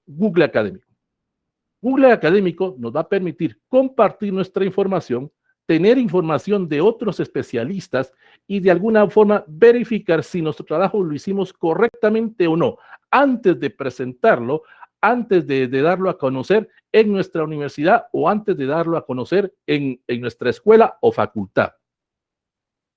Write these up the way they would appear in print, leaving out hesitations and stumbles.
Google Académico. Google Académico nos va a permitir compartir nuestra información, tener información de otros especialistas y de alguna forma verificar si nuestro trabajo lo hicimos correctamente o no, antes de presentarlo, antes de darlo a conocer en nuestra universidad o antes de darlo a conocer en nuestra escuela o facultad.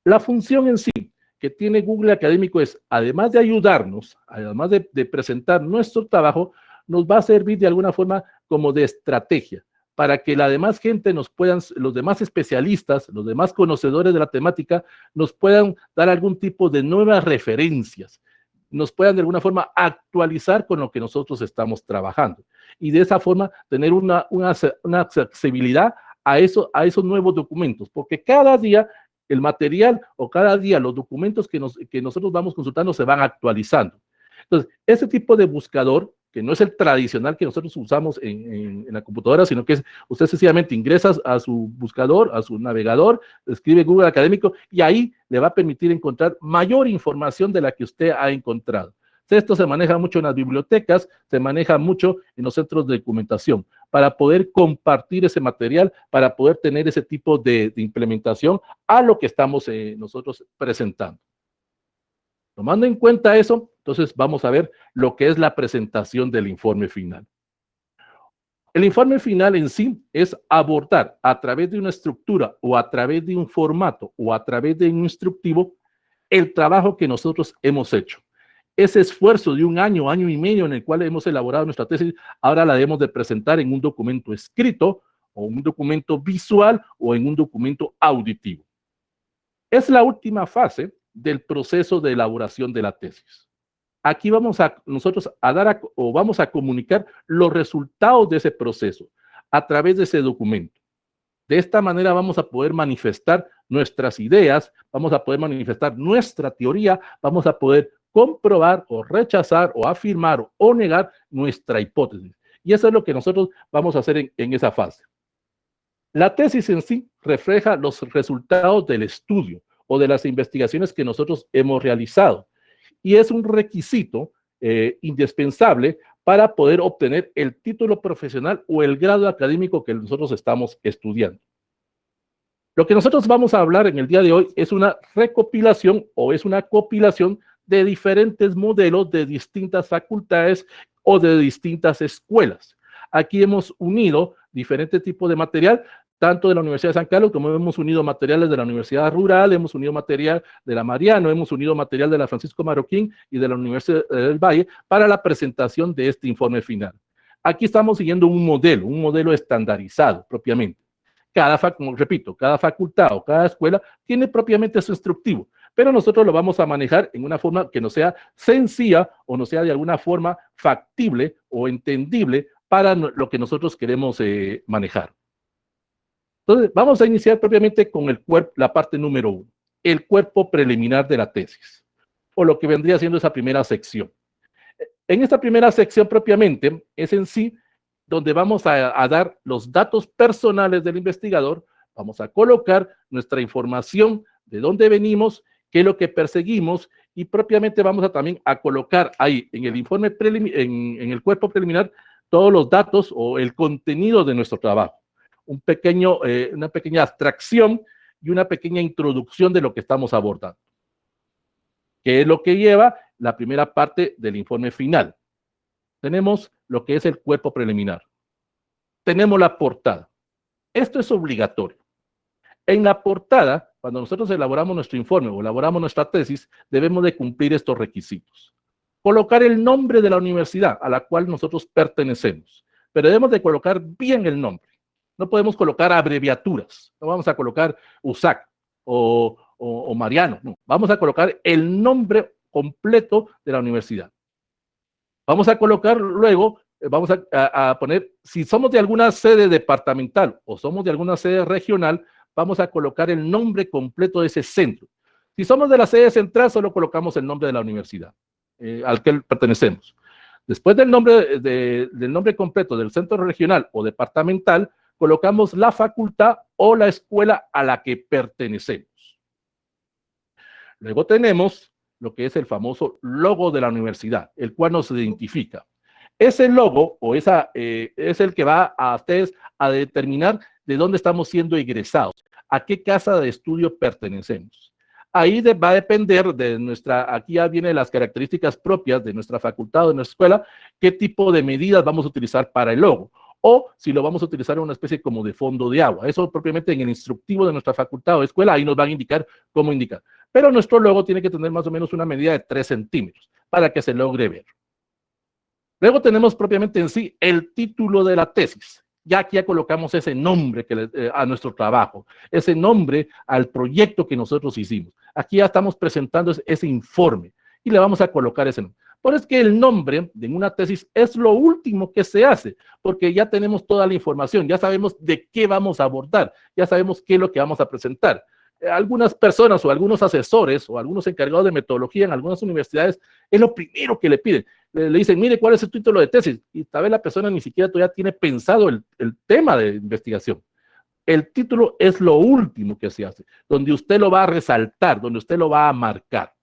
La función en sí que tiene Google Académico es, además de ayudarnos, además de presentar nuestro trabajo, nos va a servir de alguna forma como de estrategia para que la demás gente nos puedan, los demás especialistas, los demás conocedores de la temática, nos puedan dar algún tipo de nuevas referencias, nos puedan de alguna forma actualizar con lo que nosotros estamos trabajando y de esa forma tener una accesibilidad a esos nuevos documentos, porque cada día el material o cada día los documentos que nosotros vamos consultando se van actualizando. Entonces, ese tipo de buscador, que no es el tradicional que nosotros usamos en la computadora, sino que es, usted sencillamente ingresa a su buscador, a su navegador, escribe Google Académico y ahí le va a permitir encontrar mayor información de la que usted ha encontrado. Esto se maneja mucho en las bibliotecas, se maneja mucho en los centros de documentación, para poder compartir ese material, para poder tener ese tipo de implementación a lo que estamos nosotros presentando. Tomando en cuenta eso, entonces vamos a ver lo que es la presentación del informe final. El informe final en sí es abordar a través de una estructura o a través de un formato o a través de un instructivo el trabajo que nosotros hemos hecho. Ese esfuerzo de un año, año y medio en el cual hemos elaborado nuestra tesis, ahora la debemos de presentar en un documento escrito o un documento visual o en un documento auditivo. Es la última fase del proceso de elaboración de la tesis. Aquí vamos a nosotros a dar o vamos a comunicar los resultados de ese proceso a través de ese documento. De esta manera vamos a poder manifestar nuestras ideas, vamos a poder manifestar nuestra teoría, vamos a poder comprobar o rechazar o afirmar o negar nuestra hipótesis. Y eso es lo que nosotros vamos a hacer en esa fase. La tesis en sí refleja los resultados del estudio o de las investigaciones que nosotros hemos realizado y es un requisito indispensable para poder obtener el título profesional o el grado académico que nosotros estamos estudiando. Lo que nosotros vamos a hablar en el día de hoy es una recopilación o es una compilación de diferentes modelos de distintas facultades o de distintas escuelas. Aquí hemos unido diferentes tipos de material, tanto de la Universidad de San Carlos como hemos unido materiales de la Universidad Rural, hemos unido material de la Mariano, hemos unido material de la Francisco Marroquín y de la Universidad del Valle para la presentación de este informe final. Aquí estamos siguiendo un modelo estandarizado propiamente. Como repito, cada facultad o cada escuela tiene propiamente su instructivo, pero nosotros lo vamos a manejar en una forma que no sea sencilla o no sea de alguna forma factible o entendible para lo que nosotros queremos manejar. Entonces, vamos a iniciar propiamente con la parte número 1, el cuerpo preliminar de la tesis, o lo que vendría siendo esa primera sección. En esta primera sección propiamente es en sí donde vamos a dar los datos personales del investigador, vamos a colocar nuestra información de dónde venimos, qué es lo que perseguimos y propiamente vamos a también a colocar ahí en el informe en el cuerpo preliminar todos los datos o el contenido de nuestro trabajo. Una pequeña abstracción y una pequeña introducción de lo que estamos abordando, que es lo que lleva la primera parte del informe final. Tenemos lo que es el cuerpo preliminar. Tenemos la portada. Esto es obligatorio. En la portada, cuando nosotros elaboramos nuestro informe o elaboramos nuestra tesis, debemos de cumplir estos requisitos. Colocar el nombre de la universidad a la cual nosotros pertenecemos, pero debemos de colocar bien el nombre. No podemos colocar abreviaturas. No vamos a colocar USAC o Mariano. No. Vamos a colocar el nombre completo de la universidad. Vamos a colocar luego, vamos a poner, si somos de alguna sede departamental o somos de alguna sede regional, vamos a colocar el nombre completo de ese centro. Si somos de la sede central, solo colocamos el nombre de la universidad al que pertenecemos. Después del nombre completo del centro regional o departamental, colocamos la facultad o la escuela a la que pertenecemos. Luego tenemos lo que es el famoso logo de la universidad, el cual nos identifica. Ese logo o es el que va a ustedes a determinar de dónde estamos siendo egresados, a qué casa de estudio pertenecemos. Ahí va a depender de aquí ya vienen las características propias de nuestra facultad o de nuestra escuela, qué tipo de medidas vamos a utilizar para el logo, o si lo vamos a utilizar en una especie como de fondo de agua. Eso propiamente en el instructivo de nuestra facultad o escuela, ahí nos van a indicar cómo indicar. Pero nuestro logo tiene que tener más o menos una medida de 3 centímetros para que se logre ver. Luego tenemos propiamente en sí el título de la tesis. Ya aquí ya colocamos ese nombre a nuestro trabajo, ese nombre al proyecto que nosotros hicimos. Aquí ya estamos presentando ese informe y le vamos a colocar ese nombre. Por eso es que el nombre de una tesis es lo último que se hace, porque ya tenemos toda la información, ya sabemos de qué vamos a abordar, ya sabemos qué es lo que vamos a presentar. Algunas personas o algunos asesores o algunos encargados de metodología en algunas universidades es lo primero que le piden. Le dicen, mire, ¿cuál es el título de tesis? Y tal vez la persona ni siquiera todavía tiene pensado el tema de investigación. El título es lo último que se hace, donde usted lo va a resaltar, donde usted lo va a marcar.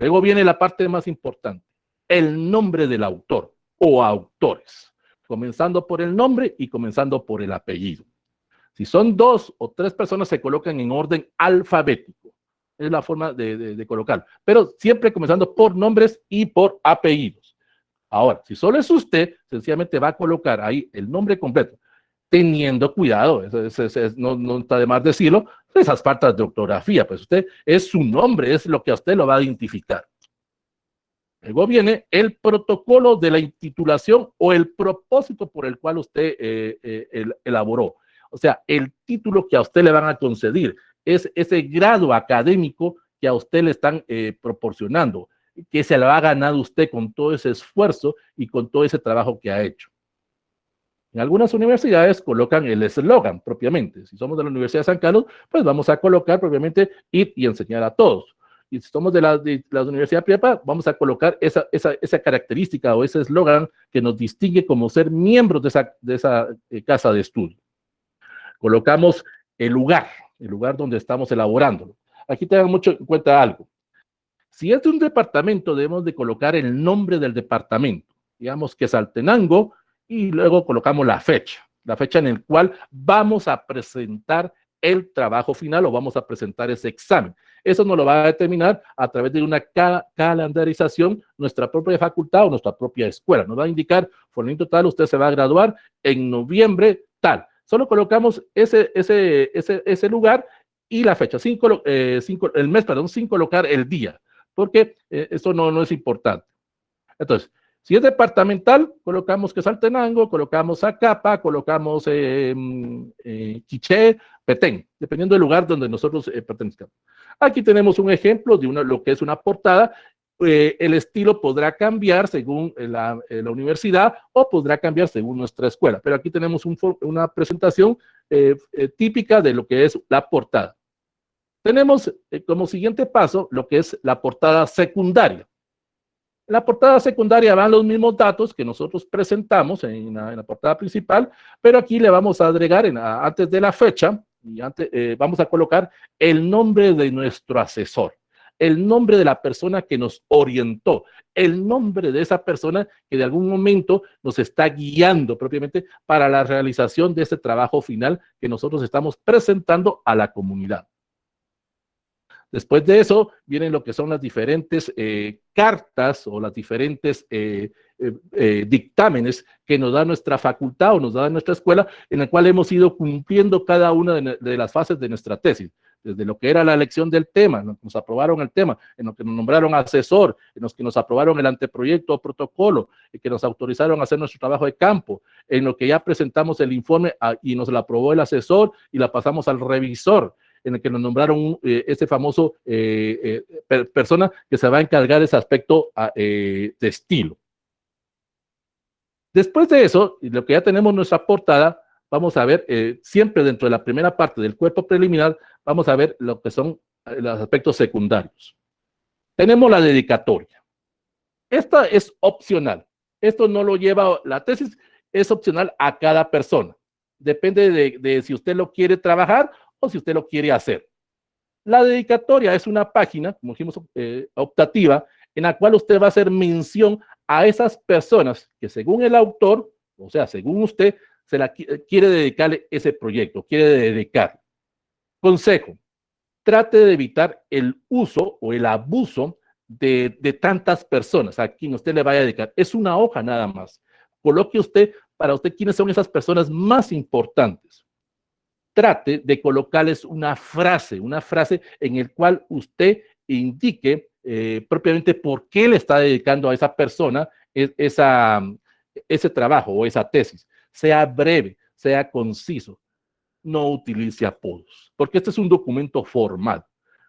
Luego viene la parte más importante, el nombre del autor o autores, comenzando por el nombre y comenzando por el apellido. Si son 2 o 3 personas, se colocan en orden alfabético. Es la forma de colocarlo. Pero siempre comenzando por nombres y por apellidos. Ahora, si solo es usted, sencillamente va a colocar ahí el nombre completo, teniendo cuidado, no está de más decirlo, esas faltas de ortografía, pues usted es su nombre, es lo que a usted lo va a identificar. Luego viene el protocolo de la intitulación o el propósito por el cual usted elaboró. O sea, el título que a usted le van a conceder es ese grado académico que a usted le están proporcionando, que se lo ha ganado usted con todo ese esfuerzo y con todo ese trabajo que ha hecho. En algunas universidades colocan el eslogan propiamente. Si somos de la Universidad de San Carlos, pues vamos a colocar propiamente ir y enseñar a todos. Y si somos de la Universidad Prepa, vamos a colocar esa característica o ese eslogan que nos distingue como ser miembros de esa casa de estudio. Colocamos el lugar donde estamos elaborándolo. Aquí tengan mucho en cuenta algo. Si es de un departamento, debemos de colocar el nombre del departamento. Digamos que es Altenango y luego colocamos la fecha en la cual vamos a presentar el trabajo final o vamos a presentar ese examen. Eso nos lo va a determinar a través de una calendarización nuestra propia facultad o nuestra propia escuela. Nos va a indicar, fulanito tal, usted se va a graduar en noviembre tal. Solo colocamos ese lugar y la fecha, el mes, perdón, sin colocar el día, porque eso no es importante. Entonces, si es departamental, colocamos que es Altenango, colocamos Zacapa, colocamos Quiché, Petén, dependiendo del lugar donde nosotros pertenezcamos. Aquí tenemos un ejemplo de lo que es una portada. El estilo podrá cambiar según la universidad o podrá cambiar según nuestra escuela, pero aquí tenemos una presentación típica de lo que es la portada. Tenemos como siguiente paso lo que es la portada secundaria. En la portada secundaria van los mismos datos que nosotros presentamos en la portada principal, pero aquí le vamos a agregar antes de la fecha y vamos a colocar el nombre de nuestro asesor, el nombre de la persona que nos orientó, el nombre de esa persona que de algún momento nos está guiando propiamente para la realización de este trabajo final que nosotros estamos presentando a la comunidad. Después de eso vienen lo que son las diferentes cartas o las diferentes dictámenes que nos da nuestra facultad o nos da nuestra escuela, en la cual hemos ido cumpliendo cada una de las fases de nuestra tesis. Desde lo que era la elección del tema, en lo que nos aprobaron el tema, en lo que nos nombraron asesor, en los que nos aprobaron el anteproyecto o protocolo, en que nos autorizaron a hacer nuestro trabajo de campo, en lo que ya presentamos el informe y nos lo aprobó el asesor y la pasamos al revisor, en el que nos nombraron ese famoso persona que se va a encargar de ese aspecto de estilo. Después de eso, lo que ya tenemos en nuestra portada, vamos a ver, siempre dentro de la primera parte del cuerpo preliminar, vamos a ver lo que son los aspectos secundarios. Tenemos la dedicatoria. Esta es opcional. Esto no lo lleva, la tesis es opcional a cada persona. Depende de si usted lo quiere trabajar o si usted lo quiere hacer. La dedicatoria es una página, como dijimos, optativa, en la cual usted va a hacer mención a esas personas que según el autor, o sea, según usted, quiere dedicarle ese proyecto, quiere dedicar. Consejo, trate de evitar el uso o el abuso de tantas personas a quien usted le vaya a dedicar. Es una hoja nada más. Coloque usted, para usted, quiénes son esas personas más importantes. Trate de colocarles una frase en el cual usted indique propiamente por qué le está dedicando a esa persona ese trabajo o esa tesis. Sea breve, sea conciso. No utilice apodos, porque este es un documento formal.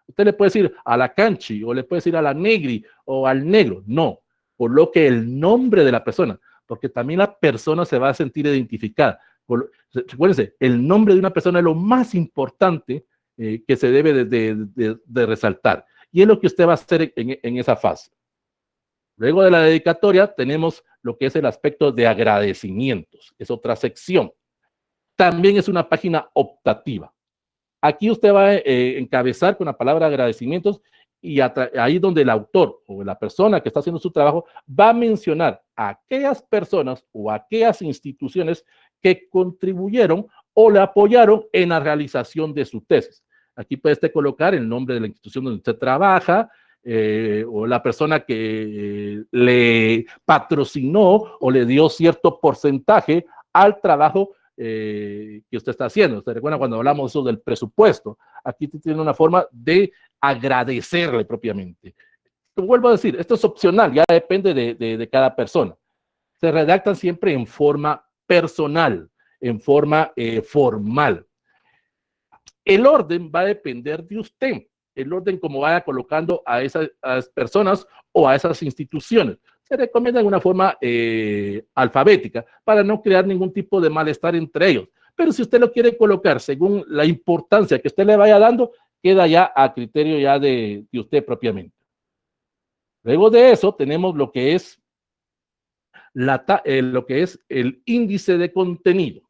Usted le puede decir a la Canchi, o le puede decir a la Negri, o al negro. No, coloque el nombre de la persona, porque también la persona se va a sentir identificada. Recuérdense, el nombre de una persona es lo más importante que se debe de resaltar. Y es lo que usted va a hacer en esa fase. Luego de la dedicatoria tenemos lo que es el aspecto de agradecimientos. Es otra sección. También es una página optativa. Aquí usted va a encabezar con la palabra agradecimientos y ahí donde el autor o la persona que está haciendo su trabajo va a mencionar a aquellas personas o a aquellas instituciones que contribuyeron o le apoyaron en la realización de su tesis. Aquí puede usted colocar el nombre de la institución donde usted trabaja, o la persona que le patrocinó o le dio cierto porcentaje al trabajo que usted está haciendo. ¿Usted recuerda cuando hablamos eso del presupuesto? Aquí tiene una forma de agradecerle propiamente. Como vuelvo a decir, esto es opcional, ya depende de cada persona. Se redactan siempre en forma personal, en forma formal. El orden va a depender de usted, el orden como vaya colocando a esas personas o a esas instituciones. Se recomienda de una forma alfabética para no crear ningún tipo de malestar entre ellos. Pero si usted lo quiere colocar según la importancia que usted le vaya dando, queda ya a criterio ya de usted propiamente. Luego de eso tenemos lo que es el índice de contenido.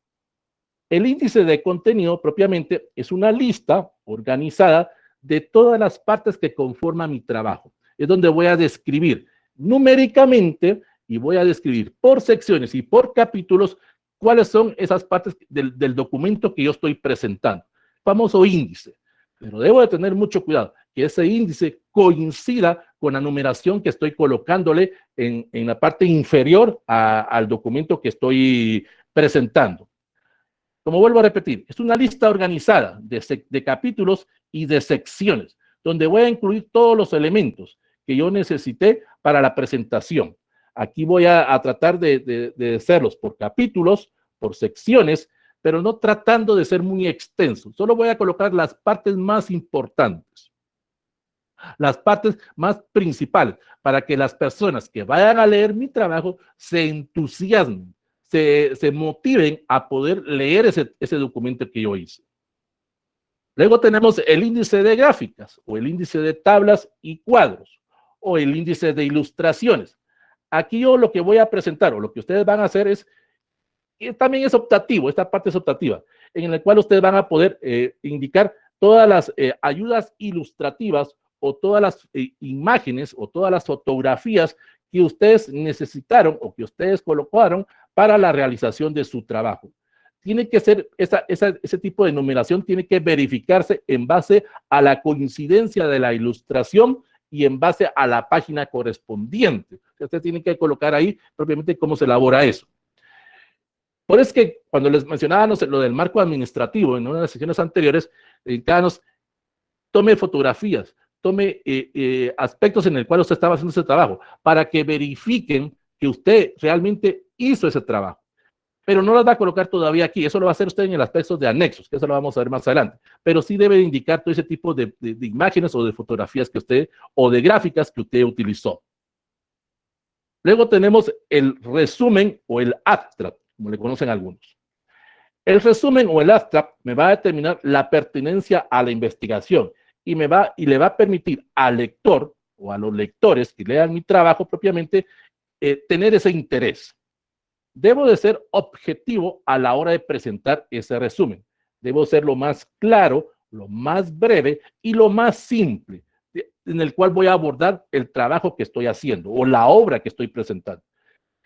El índice de contenido propiamente es una lista organizada de todas las partes que conforman mi trabajo. Es donde voy a describir numéricamente y voy a describir por secciones y por capítulos cuáles son esas partes del documento que yo estoy presentando. Famoso índice. Pero debo de tener mucho cuidado que ese índice coincida con la numeración que estoy colocándole en la parte inferior al documento que estoy presentando. Como vuelvo a repetir, es una lista organizada de capítulos y de secciones, donde voy a incluir todos los elementos que yo necesité para la presentación. Aquí voy a tratar de hacerlos por capítulos, por secciones, pero no tratando de ser muy extenso. Solo voy a colocar las partes más importantes, las partes más principales, para que las personas que vayan a leer mi trabajo se entusiasmen, se motiven a poder leer ese documento que yo hice. Luego tenemos el índice de gráficas o el índice de tablas y cuadros o el índice de ilustraciones. Aquí yo lo que voy a presentar o lo que ustedes van a hacer es, y también es optativo, esta parte es optativa, en la cual ustedes van a poder indicar todas las ayudas ilustrativas o todas las imágenes o todas las fotografías que ustedes necesitaron o que ustedes colocaron para la realización de su trabajo. Tiene que ser ese tipo de numeración, tiene que verificarse en base a la coincidencia de la ilustración y en base a la página correspondiente. Usted tiene que colocar ahí propiamente cómo se elabora eso. Por eso es que cuando les mencionábamos lo del marco administrativo en una de las sesiones anteriores, tome fotografías, tome aspectos en el cual usted estaba haciendo ese trabajo para que verifiquen que usted realmente hizo ese trabajo. Pero no las va a colocar todavía aquí, eso lo va a hacer usted en el aspecto de anexos, que eso lo vamos a ver más adelante. Pero sí debe indicar todo ese tipo de imágenes o de fotografías que usted, o de gráficas que usted utilizó. Luego tenemos el resumen o el abstract, como le conocen algunos. El resumen o el abstract me va a determinar la pertinencia a la investigación y le va a permitir al lector o a los lectores que lean mi trabajo propiamente tener ese interés. Debo de ser objetivo a la hora de presentar ese resumen. Debo ser lo más claro, lo más breve y lo más simple en el cual voy a abordar el trabajo que estoy haciendo o la obra que estoy presentando.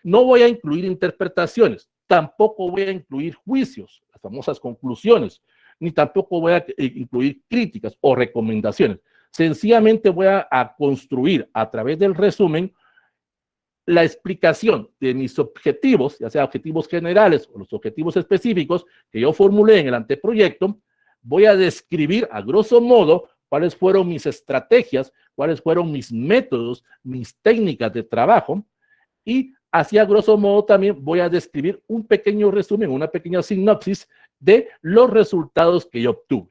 No voy a incluir interpretaciones, tampoco voy a incluir juicios, las famosas conclusiones, ni tampoco voy a incluir críticas o recomendaciones. Sencillamente voy a construir a través del resumen la explicación de mis objetivos, ya sea objetivos generales o los objetivos específicos que yo formulé en el anteproyecto. Voy a describir a grosso modo cuáles fueron mis estrategias, cuáles fueron mis métodos, mis técnicas de trabajo, y así a grosso modo también voy a describir un pequeño resumen, una pequeña sinopsis de los resultados que yo obtuve.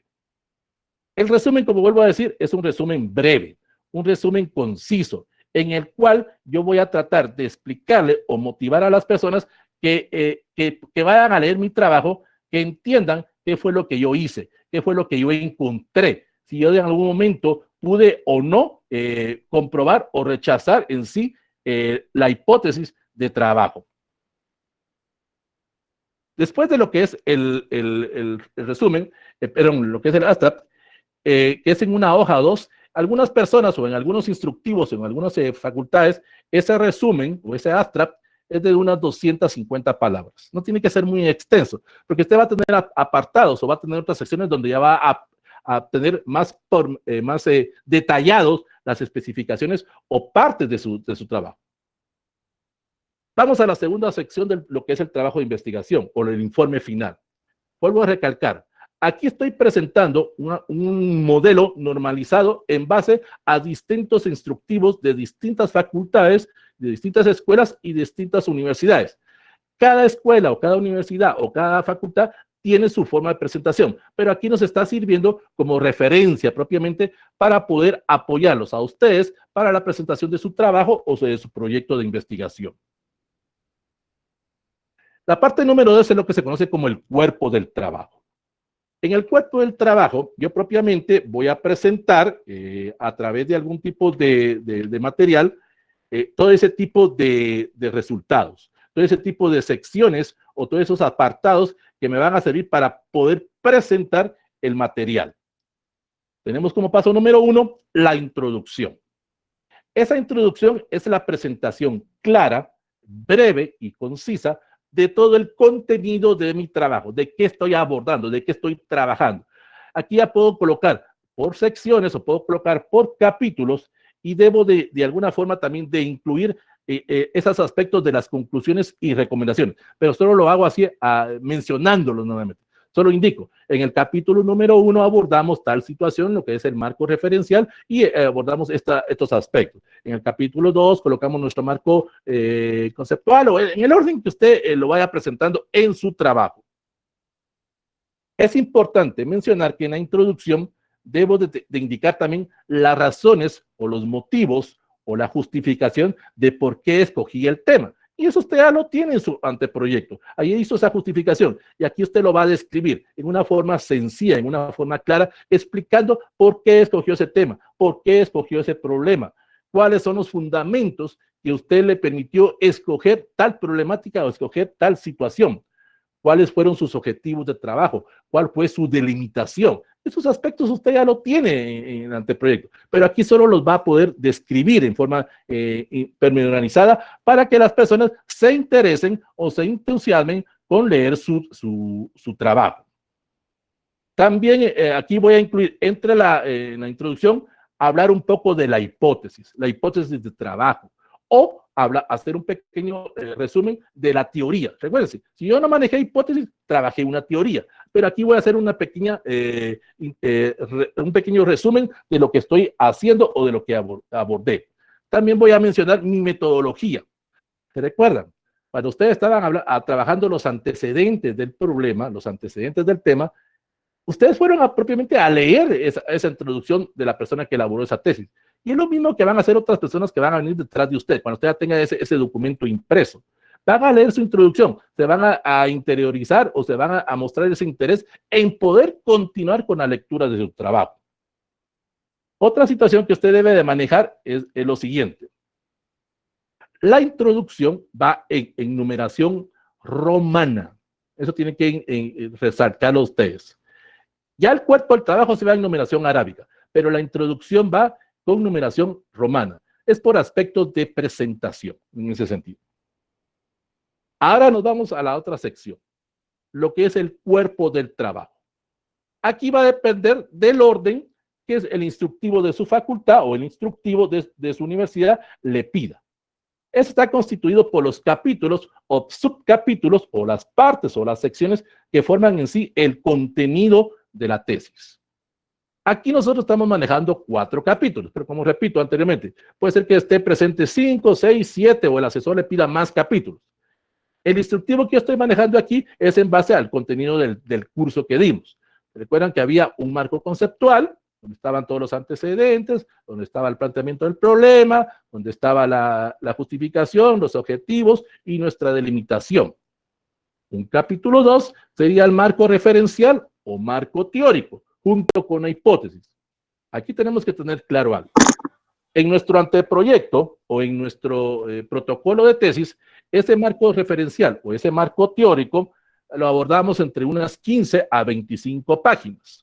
El resumen, como vuelvo a decir, es un resumen breve, un resumen conciso, en el cual yo voy a tratar de explicarle o motivar a las personas que vayan a leer mi trabajo, que entiendan qué fue lo que yo hice, qué fue lo que yo encontré, si yo en algún momento pude o no comprobar o rechazar en sí la hipótesis de trabajo. Después de lo que es el resumen, perdón, lo que es el abstract, que es en una hoja o dos, algunas personas o en algunos instructivos, en algunas facultades, ese resumen o ese abstract es de unas 250 palabras. No tiene que ser muy extenso, porque usted va a tener apartados o va a tener otras secciones donde ya va a tener más detallados las especificaciones o partes de su trabajo. Vamos a la segunda sección de lo que es el trabajo de investigación o el informe final. Vuelvo a recalcar, aquí estoy presentando un modelo normalizado en base a distintos instructivos de distintas facultades, de distintas escuelas y distintas universidades. Cada escuela o cada universidad o cada facultad tiene su forma de presentación, pero aquí nos está sirviendo como referencia propiamente para poder apoyarlos a ustedes para la presentación de su trabajo o de su proyecto de investigación. La parte número 2 es lo que se conoce como el cuerpo del trabajo. En el cuerpo del trabajo, yo propiamente voy a presentar a través de algún tipo de material todo ese tipo de resultados, todo ese tipo de secciones o todos esos apartados que me van a servir para poder presentar el material. Tenemos como paso número 1 la introducción. Esa introducción es la presentación clara, breve y concisa de todo el contenido de mi trabajo, de qué estoy abordando, de qué estoy trabajando. Aquí ya puedo colocar por secciones o puedo colocar por capítulos y debo de alguna forma también de incluir esos aspectos de las conclusiones y recomendaciones, pero solo lo hago así mencionándolos nuevamente. Solo indico, en el capítulo número 1 abordamos tal situación, lo que es el marco referencial, y abordamos estos aspectos. En el capítulo 2 colocamos nuestro marco conceptual o en el orden que usted lo vaya presentando en su trabajo. Es importante mencionar que en la introducción debo de indicar también las razones o los motivos o la justificación de por qué escogí el tema. Y eso usted ya lo tiene en su anteproyecto. Ahí hizo esa justificación y aquí usted lo va a describir en una forma sencilla, en una forma clara, explicando por qué escogió ese tema, por qué escogió ese problema, cuáles son los fundamentos que usted le permitió escoger tal problemática o escoger tal situación, cuáles fueron sus objetivos de trabajo, cuál fue su delimitación. Esos aspectos usted ya lo tiene en el anteproyecto, pero aquí solo los va a poder describir en forma pormenorizada para que las personas se interesen o se entusiasmen con leer su trabajo. También aquí voy a incluir entre la introducción, hablar un poco de la hipótesis de trabajo, o hacer un pequeño resumen de la teoría. Recuérdense, si yo no manejé hipótesis, trabajé una teoría, pero aquí voy a hacer una pequeña, un pequeño resumen de lo que estoy haciendo o de lo que abordé. También voy a mencionar mi metodología. ¿Se recuerdan? Cuando ustedes estaban trabajando los antecedentes del problema, los antecedentes del tema, ustedes fueron propiamente a leer esa introducción de la persona que elaboró esa tesis. Y es lo mismo que van a hacer otras personas que van a venir detrás de usted, cuando usted ya tenga ese documento impreso. Van a leer su introducción, se van a interiorizar o se van a mostrar ese interés en poder continuar con la lectura de su trabajo. Otra situación que usted debe de manejar es lo siguiente. La introducción va en numeración romana. Eso tiene que resaltarlo ustedes. Ya el cuerpo del trabajo se va en numeración arábica, pero la introducción va con numeración romana. Es por aspectos de presentación, en ese sentido. Ahora nos vamos a la otra sección, lo que es el cuerpo del trabajo. Aquí va a depender del orden que es el instructivo de su facultad o el instructivo de su universidad le pida. Eso está constituido por los capítulos o subcapítulos o las partes o las secciones que forman en sí el contenido de la tesis. Aquí nosotros estamos manejando 4 capítulos, pero como repito anteriormente, puede ser que esté presente 5, 6, 7 o el asesor le pida más capítulos. El instructivo que yo estoy manejando aquí es en base al contenido del curso que dimos. Recuerdan que había un marco conceptual, donde estaban todos los antecedentes, donde estaba el planteamiento del problema, donde estaba la justificación, los objetivos y nuestra delimitación. Un capítulo 2 sería el marco referencial o marco teórico, junto con la hipótesis. Aquí tenemos que tener claro algo. En nuestro anteproyecto o en nuestro protocolo de tesis, ese marco referencial o ese marco teórico lo abordamos entre unas 15 a 25 páginas.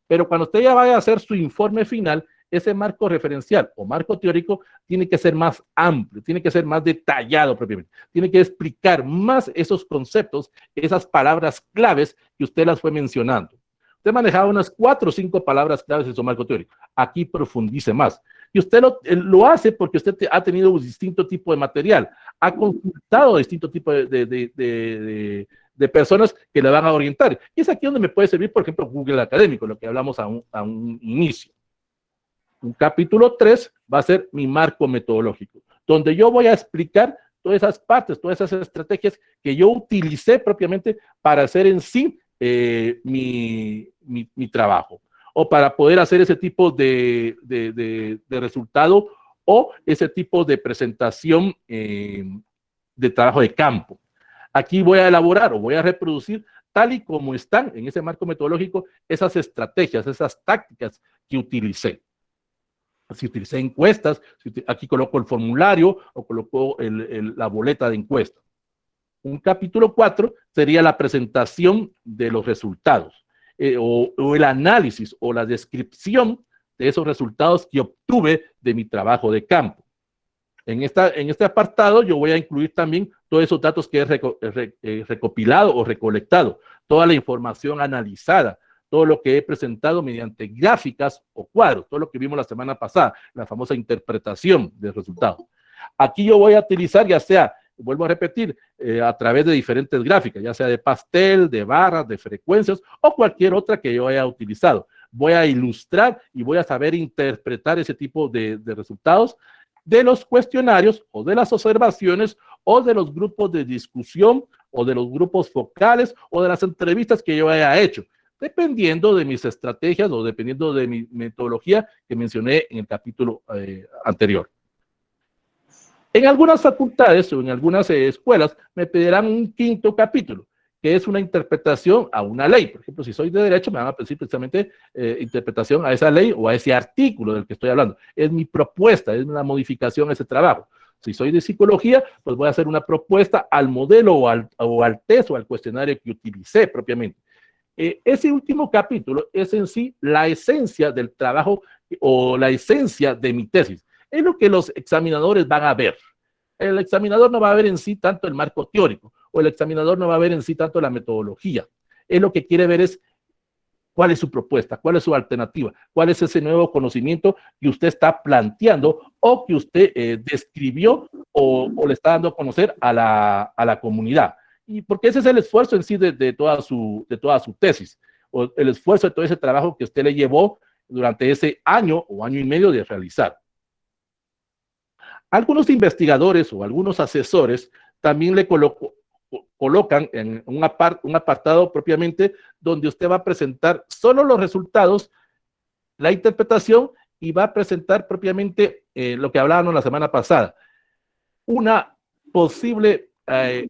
Pero cuando usted ya vaya a hacer su informe final, ese marco referencial o marco teórico tiene que ser más amplio, tiene que ser más detallado propiamente, tiene que explicar más esos conceptos, esas palabras claves que usted las fue mencionando. Usted manejaba unas 4 o 5 palabras claves en su marco teórico. Aquí profundice más. Y usted lo hace porque usted ha tenido un distinto tipo de material, ha consultado a distinto tipo de personas que le van a orientar. Y es aquí donde me puede servir, por ejemplo, Google Académico, lo que hablamos a un inicio. Un capítulo 3 va a ser mi marco metodológico, donde yo voy a explicar todas esas partes, todas esas estrategias que yo utilicé propiamente para hacer en sí mi trabajo, o para poder hacer ese tipo de resultado o ese tipo de presentación de trabajo de campo. Aquí voy a elaborar o voy a reproducir tal y como están en ese marco metodológico esas estrategias, esas tácticas que utilicé. Si utilicé encuestas, aquí coloco el formulario o coloco la boleta de encuesta. Un capítulo 4 sería la presentación de los resultados o el análisis o la descripción de esos resultados que obtuve de mi trabajo de campo. En este apartado yo voy a incluir también todos esos datos que he recopilado o recolectado, toda la información analizada, todo lo que he presentado mediante gráficas o cuadros, todo lo que vimos la semana pasada, la famosa interpretación del resultado. Aquí yo voy a utilizar ya sea, vuelvo a repetir, a través de diferentes gráficas, ya sea de pastel, de barras, de frecuencias o cualquier otra que yo haya utilizado. Voy a ilustrar y voy a saber interpretar ese tipo de resultados de los cuestionarios o de las observaciones o de los grupos de discusión o de los grupos focales o de las entrevistas que yo haya hecho, dependiendo de mis estrategias o dependiendo de mi metodología que mencioné en el capítulo anterior. En algunas facultades o en algunas escuelas me pedirán un 5º capítulo, que es una interpretación a una ley. Por ejemplo, si soy de derecho, me van a pedir precisamente interpretación a esa ley o a ese artículo del que estoy hablando. Es mi propuesta, es una modificación a ese trabajo. Si soy de psicología, pues voy a hacer una propuesta al modelo o al test o al cuestionario que utilicé propiamente. Ese último capítulo es en sí la esencia del trabajo o la esencia de mi tesis. Es lo que los examinadores van a ver. El examinador no va a ver en sí tanto el marco teórico, o el examinador no va a ver en sí tanto la metodología. Él lo que quiere ver es cuál es su propuesta, cuál es su alternativa, cuál es ese nuevo conocimiento que usted está planteando o que usted describió o le está dando a conocer a la comunidad. Y porque ese es el esfuerzo en sí de toda su tesis, o el esfuerzo de todo ese trabajo que usted le llevó durante ese año o año y medio de realizar. Algunos investigadores o algunos asesores también le colocan en un apartado propiamente donde usted va a presentar solo los resultados, la interpretación y va a presentar propiamente lo que hablábamos la semana pasada, una posible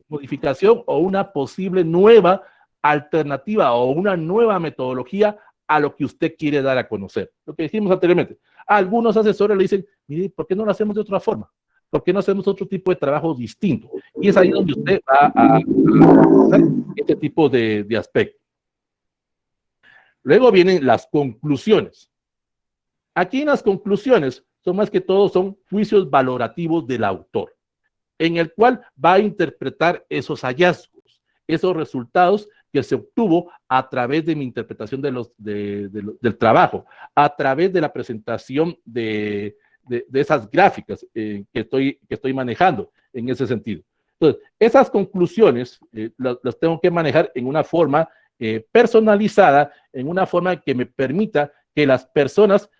modificación o una posible nueva alternativa o una nueva metodología a lo que usted quiere dar a conocer. Lo que dijimos anteriormente. Algunos asesores le dicen, mire, ¿por qué no lo hacemos de otra forma? ¿Por qué no hacemos otro tipo de trabajo distinto? Y es ahí donde usted va a hacer este tipo de aspectos. Luego vienen las conclusiones. Aquí en las conclusiones son más que todo son juicios valorativos del autor, en el cual va a interpretar esos hallazgos, esos resultados que se obtuvo a través de mi interpretación del trabajo, a través de la presentación de esas gráficas que estoy manejando en ese sentido. Entonces, esas conclusiones las tengo que manejar en una forma personalizada, en una forma que me permita que las personas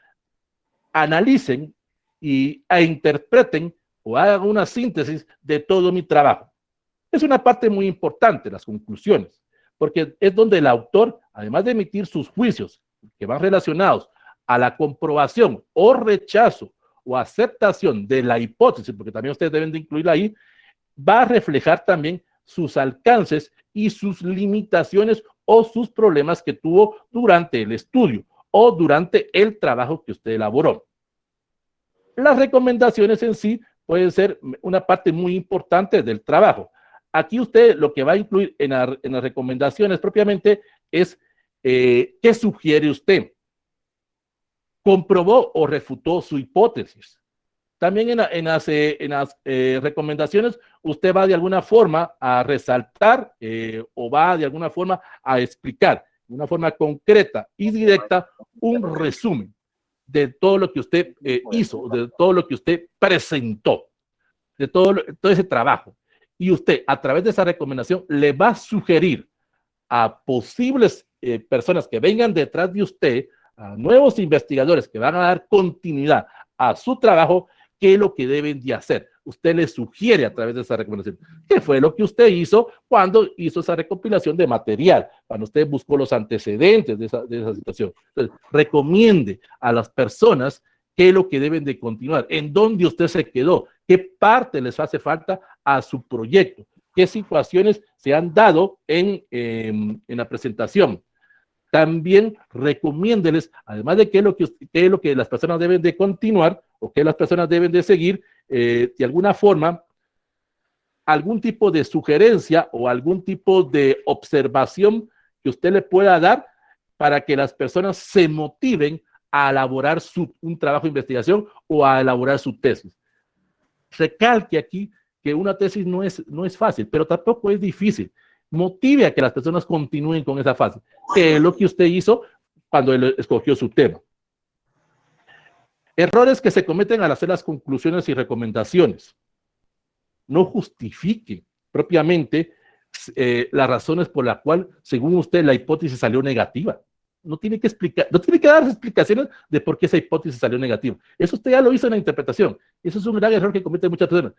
analicen e interpreten o hagan una síntesis de todo mi trabajo. Es una parte muy importante, las conclusiones, porque es donde el autor, además de emitir sus juicios que van relacionados a la comprobación o rechazo o aceptación de la hipótesis, porque también ustedes deben de incluirla ahí, va a reflejar también sus alcances y sus limitaciones o sus problemas que tuvo durante el estudio o durante el trabajo que usted elaboró. Las recomendaciones en sí pueden ser una parte muy importante del trabajo. Aquí usted lo que va a incluir en las recomendaciones propiamente es qué sugiere usted. ¿Comprobó o refutó su hipótesis? También en las recomendaciones usted va de alguna forma a resaltar o va de alguna forma a explicar de una forma concreta y directa un resumen de todo lo que usted hizo, de todo lo que usted presentó, de todo ese trabajo. Y usted, a través de esa recomendación, le va a sugerir a posibles personas que vengan detrás de usted, a nuevos investigadores que van a dar continuidad a su trabajo, qué es lo que deben de hacer. Usted les sugiere a través de esa recomendación qué fue lo que usted hizo cuando hizo esa recopilación de material, cuando usted buscó los antecedentes de esa situación. Entonces, recomiende a las personas qué es lo que deben de continuar, en dónde usted se quedó, qué parte les hace falta a su proyecto, qué situaciones se han dado en la presentación. También recomiéndeles, además de qué es lo que las personas deben de continuar o qué las personas deben de seguir, de alguna forma, algún tipo de sugerencia o algún tipo de observación que usted le pueda dar para que las personas se motiven a elaborar un trabajo de investigación o a elaborar su tesis. Recalque aquí que una tesis no es fácil, pero tampoco es difícil. Motive a que las personas continúen con esa fase, que es lo que usted hizo cuando él escogió su tema. Errores que se cometen al hacer las conclusiones y recomendaciones. No justifique propiamente las razones por las cuales, según usted, la hipótesis salió negativa. No tiene que explicar, no tiene que dar explicaciones de por qué esa hipótesis salió negativa. Eso usted ya lo hizo en la interpretación. Eso es un gran error que cometen muchas personas.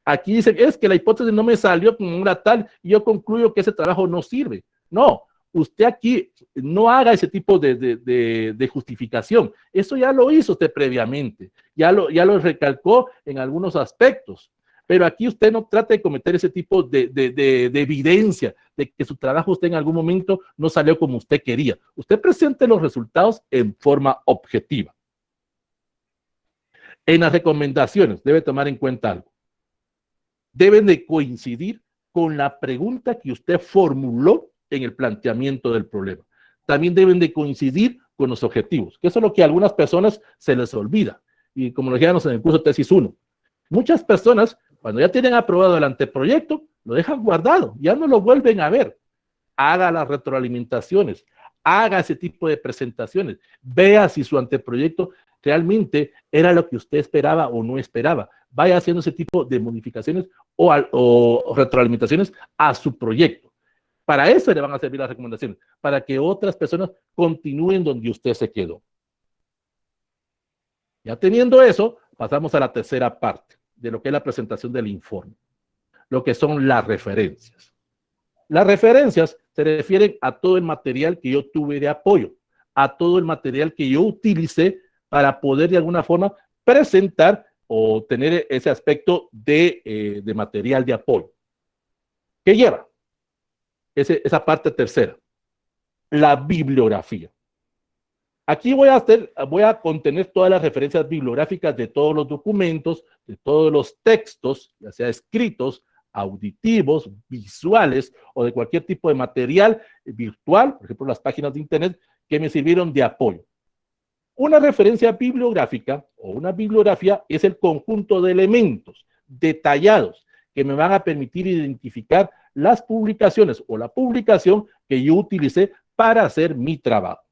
Aquí dicen, es que la hipótesis no me salió como una tal y yo concluyo que ese trabajo no sirve. No, usted aquí no haga ese tipo de justificación. Eso ya lo hizo usted previamente, ya lo recalcó en algunos aspectos. Pero aquí usted no trata de cometer ese tipo de evidencia de que su trabajo usted en algún momento no salió como usted quería. Usted presente los resultados en forma objetiva. En las recomendaciones debe tomar en cuenta algo. Deben de coincidir con la pregunta que usted formuló en el planteamiento del problema. También deben de coincidir con los objetivos, que eso es lo que a algunas personas se les olvida. Y como lo dijimos en el curso tesis 1, muchas personas, cuando ya tienen aprobado el anteproyecto, lo dejan guardado, ya no lo vuelven a ver. Haga las retroalimentaciones, haga ese tipo de presentaciones, vea si su anteproyecto realmente era lo que usted esperaba o no esperaba. Vaya haciendo ese tipo de modificaciones o retroalimentaciones a su proyecto. Para eso le van a servir las recomendaciones, para que otras personas continúen donde usted se quedó. Ya teniendo eso, pasamos a la tercera parte de lo que es la presentación del informe, lo que son las referencias. Las referencias se refieren a todo el material que yo tuve de apoyo, a todo el material que yo utilicé para poder de alguna forma presentar o tener ese aspecto de material de apoyo. ¿Qué lleva? Esa parte tercera, la bibliografía. Aquí voy a contener todas las referencias bibliográficas de todos los documentos, de todos los textos, ya sea escritos, auditivos, visuales o de cualquier tipo de material virtual, por ejemplo, las páginas de internet que me sirvieron de apoyo. Una referencia bibliográfica o una bibliografía es el conjunto de elementos detallados que me van a permitir identificar las publicaciones o la publicación que yo utilicé para hacer mi trabajo.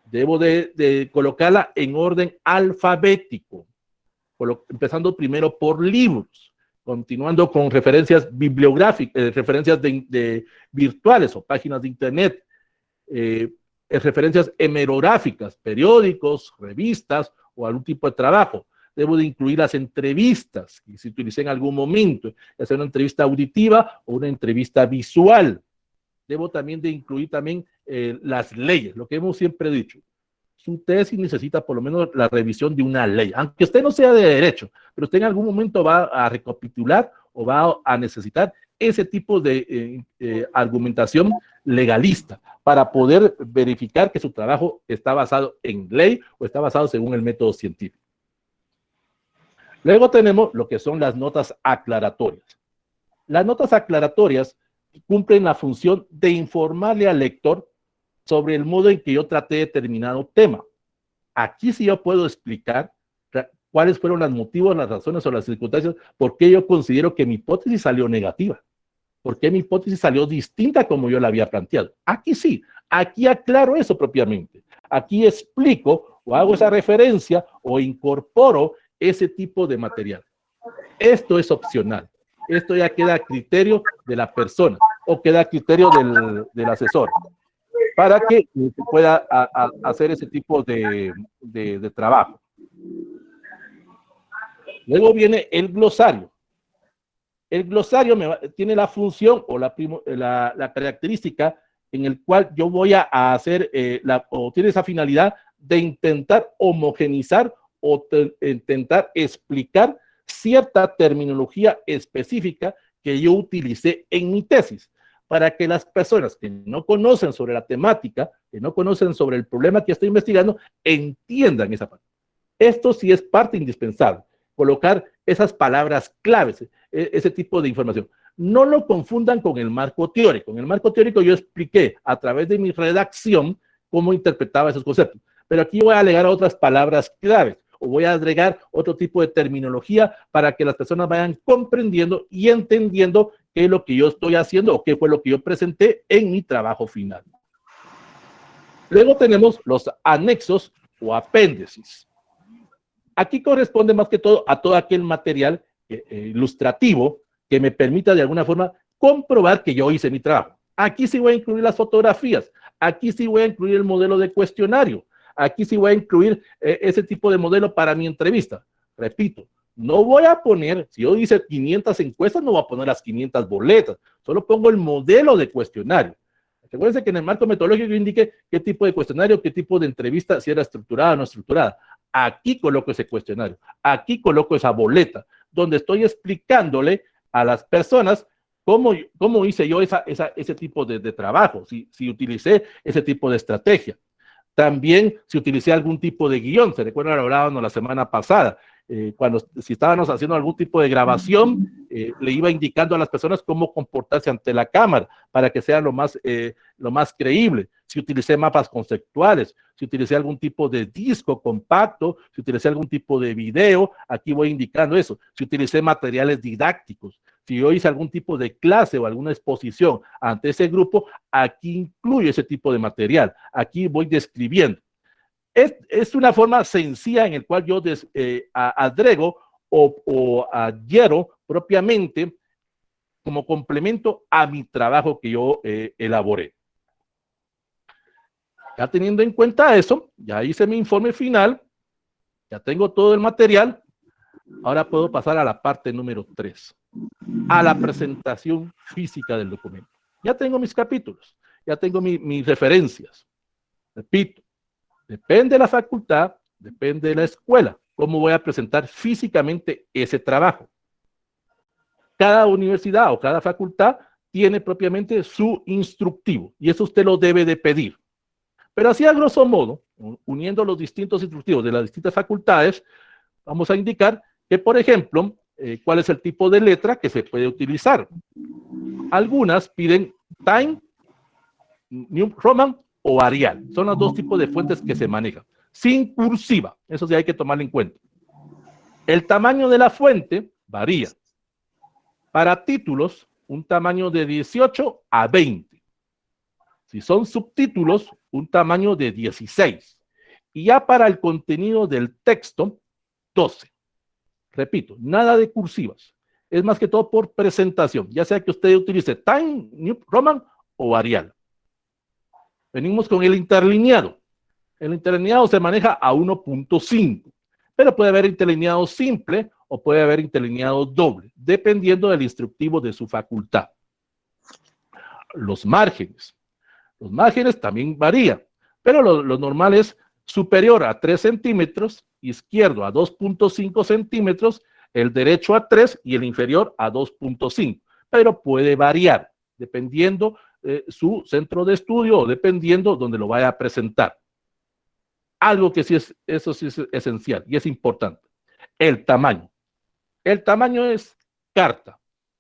Debo de colocarla en orden alfabético, empezando primero por libros, continuando con referencias bibliográficas, referencias de virtuales o páginas de internet, referencias hemerográficas, periódicos, revistas o algún tipo de trabajo. Debo de incluir las entrevistas que se utilicen en algún momento, ya sea una entrevista auditiva o una entrevista visual. Debo también de incluir también las leyes, lo que hemos siempre dicho. Su tesis necesita por lo menos la revisión de una ley, aunque usted no sea de derecho, pero usted en algún momento va a recapitular o va a necesitar ese tipo de argumentación legalista para poder verificar que su trabajo está basado en ley o está basado según el método científico. Luego tenemos lo que son las notas aclaratorias. Las notas aclaratorias cumplen la función de informarle al lector sobre el modo en que yo traté determinado tema. Aquí sí yo puedo explicar cuáles fueron los motivos, las razones o las circunstancias por qué yo considero que mi hipótesis salió negativa, por qué mi hipótesis salió distinta como yo la había planteado. Aquí sí, aquí aclaro eso propiamente. Aquí explico o hago esa referencia o incorporo ese tipo de material. Esto es opcional. Esto ya queda a criterio de la persona o queda a criterio del asesor para que se pueda hacer ese tipo de trabajo. Luego viene el glosario. El glosario tiene la función o la característica en el cual yo voy a hacer, o tiene esa finalidad de intentar homogenizar o intentar explicar cierta terminología específica que yo utilicé en mi tesis, para que las personas que no conocen sobre la temática, que no conocen sobre el problema que estoy investigando, entiendan esa parte. Esto sí es parte indispensable, colocar esas palabras claves, ese tipo de información. No lo confundan con el marco teórico. En el marco teórico yo expliqué a través de mi redacción cómo interpretaba esos conceptos, pero aquí voy a agregar otras palabras claves o voy a agregar otro tipo de terminología para que las personas vayan comprendiendo y entendiendo qué es lo que yo estoy haciendo o qué fue lo que yo presenté en mi trabajo final. Luego tenemos los anexos o apéndices. Aquí corresponde más que todo a todo aquel material ilustrativo que me permita de alguna forma comprobar que yo hice mi trabajo. Aquí sí voy a incluir las fotografías, aquí sí voy a incluir el modelo de cuestionario, aquí sí voy a incluir ese tipo de modelo para mi entrevista. Repito, no voy a poner, si yo hice 500 encuestas, no voy a poner las 500 boletas, solo pongo el modelo de cuestionario. Recuerden que en el marco metodológico yo indique qué tipo de cuestionario, qué tipo de entrevista, si era estructurada o no estructurada. Aquí coloco ese cuestionario, aquí coloco esa boleta, donde estoy explicándole a las personas cómo hice yo ese tipo de trabajo, si utilicé ese tipo de estrategia. También si utilicé algún tipo de guión, se recuerda lo hablábamos la semana pasada, si estábamos haciendo algún tipo de grabación, le iba indicando a las personas cómo comportarse ante la cámara para que sea lo más creíble. Si utilicé mapas conceptuales, si utilicé algún tipo de disco compacto, si utilicé algún tipo de video, aquí voy indicando eso. Si utilicé materiales didácticos, si yo hice algún tipo de clase o alguna exposición ante ese grupo, aquí incluyo ese tipo de material. Aquí voy describiendo. Es una forma sencilla en la cual yo agrego o adhiero propiamente como complemento a mi trabajo que yo elaboré. Ya teniendo en cuenta eso, ya hice mi informe final, ya tengo todo el material, ahora puedo pasar a la parte número 3, a la presentación física del documento. Ya tengo mis capítulos, ya tengo mis referencias. Repito, depende de la facultad, depende de la escuela, cómo voy a presentar físicamente ese trabajo. Cada universidad o cada facultad tiene propiamente su instructivo y eso usted lo debe de pedir. Pero así a grosso modo, uniendo los distintos instructivos de las distintas facultades, vamos a indicar que, por ejemplo, cuál es el tipo de letra que se puede utilizar. Algunas piden Time, New Roman o Arial. Son los dos tipos de fuentes que se manejan. sin cursiva. Eso sí hay que tomarlo en cuenta. El tamaño de la fuente varía. Para títulos, un tamaño de 18 a 20. Si son subtítulos, un tamaño de 16. Y ya para el contenido del texto, 12. Repito, nada de cursivas. Es más que todo por presentación, ya sea que usted utilice Times New Roman o Arial. Venimos con el interlineado. El interlineado se maneja a 1.5, pero puede haber interlineado simple o puede haber interlineado doble, dependiendo del instructivo de su facultad. Los márgenes. Los márgenes también varían, pero lo normal es superior a 3 centímetros, izquierdo a 2.5 centímetros, el derecho a 3 y el inferior a 2.5, pero puede variar dependiendo su centro de estudio o dependiendo donde lo vaya a presentar. Algo que sí es, eso sí es esencial y es importante, el tamaño. El tamaño es carta,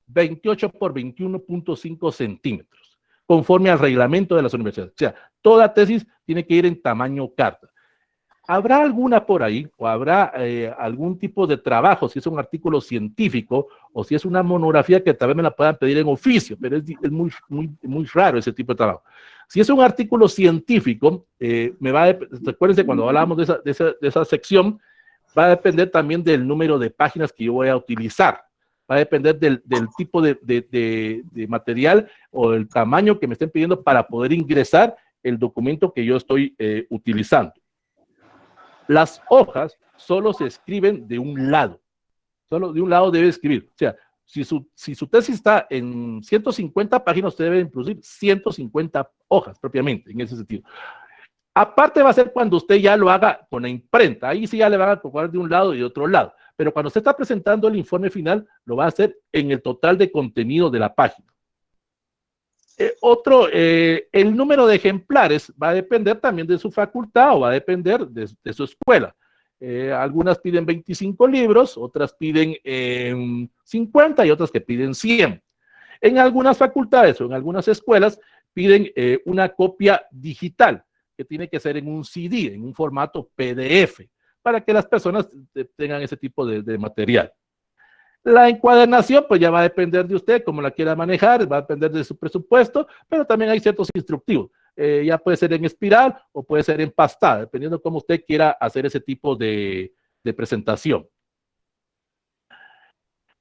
28 por 21.5 centímetros, conforme al reglamento de las universidades. O sea, toda tesis tiene que ir en tamaño carta. ¿Habrá alguna por ahí o habrá algún tipo de trabajo, si es un artículo científico o si es una monografía que tal vez me la puedan pedir en oficio, pero es muy raro ese tipo de trabajo? Si es un artículo científico, recuérdense cuando hablábamos de esa sección, va a depender también del número de páginas que yo voy a utilizar. Va a depender del tipo de material o del tamaño que me estén pidiendo para poder ingresar el documento que yo estoy utilizando. Las hojas solo se escriben de un lado. Solo de un lado debe escribir. O sea, si su tesis está en 150 páginas, usted debe producir 150 hojas propiamente, en ese sentido. Aparte va a ser cuando usted ya lo haga con la imprenta. Ahí sí ya le van a tocar de un lado y de otro lado. Pero cuando usted está presentando el informe final, lo va a hacer en el total de contenido de la página. El número de ejemplares va a depender también de su facultad o va a depender de su escuela. Algunas piden 25 libros, otras piden 50 y otras que piden 100. En algunas facultades o en algunas escuelas piden una copia digital, que tiene que ser en un CD, en un formato PDF, para que las personas tengan ese tipo de material. La encuadernación, pues ya va a depender de usted, cómo la quiera manejar, va a depender de su presupuesto, pero también hay ciertos instructivos. Ya puede ser en espiral o puede ser en pastada, dependiendo de cómo usted quiera hacer ese tipo de presentación.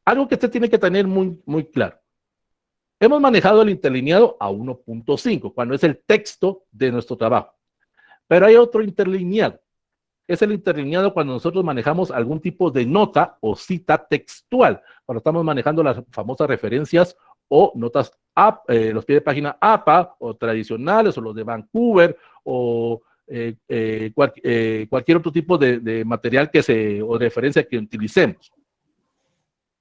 Algo que usted tiene que tener muy claro. Hemos manejado el interlineado a 1.5, cuando es el texto de nuestro trabajo. Pero hay otro interlineado. Es el interlineado cuando nosotros manejamos algún tipo de nota o cita textual, cuando estamos manejando las famosas referencias o notas, los pies de página APA o tradicionales o los de Vancouver o cualquier otro tipo de material o referencia que utilicemos.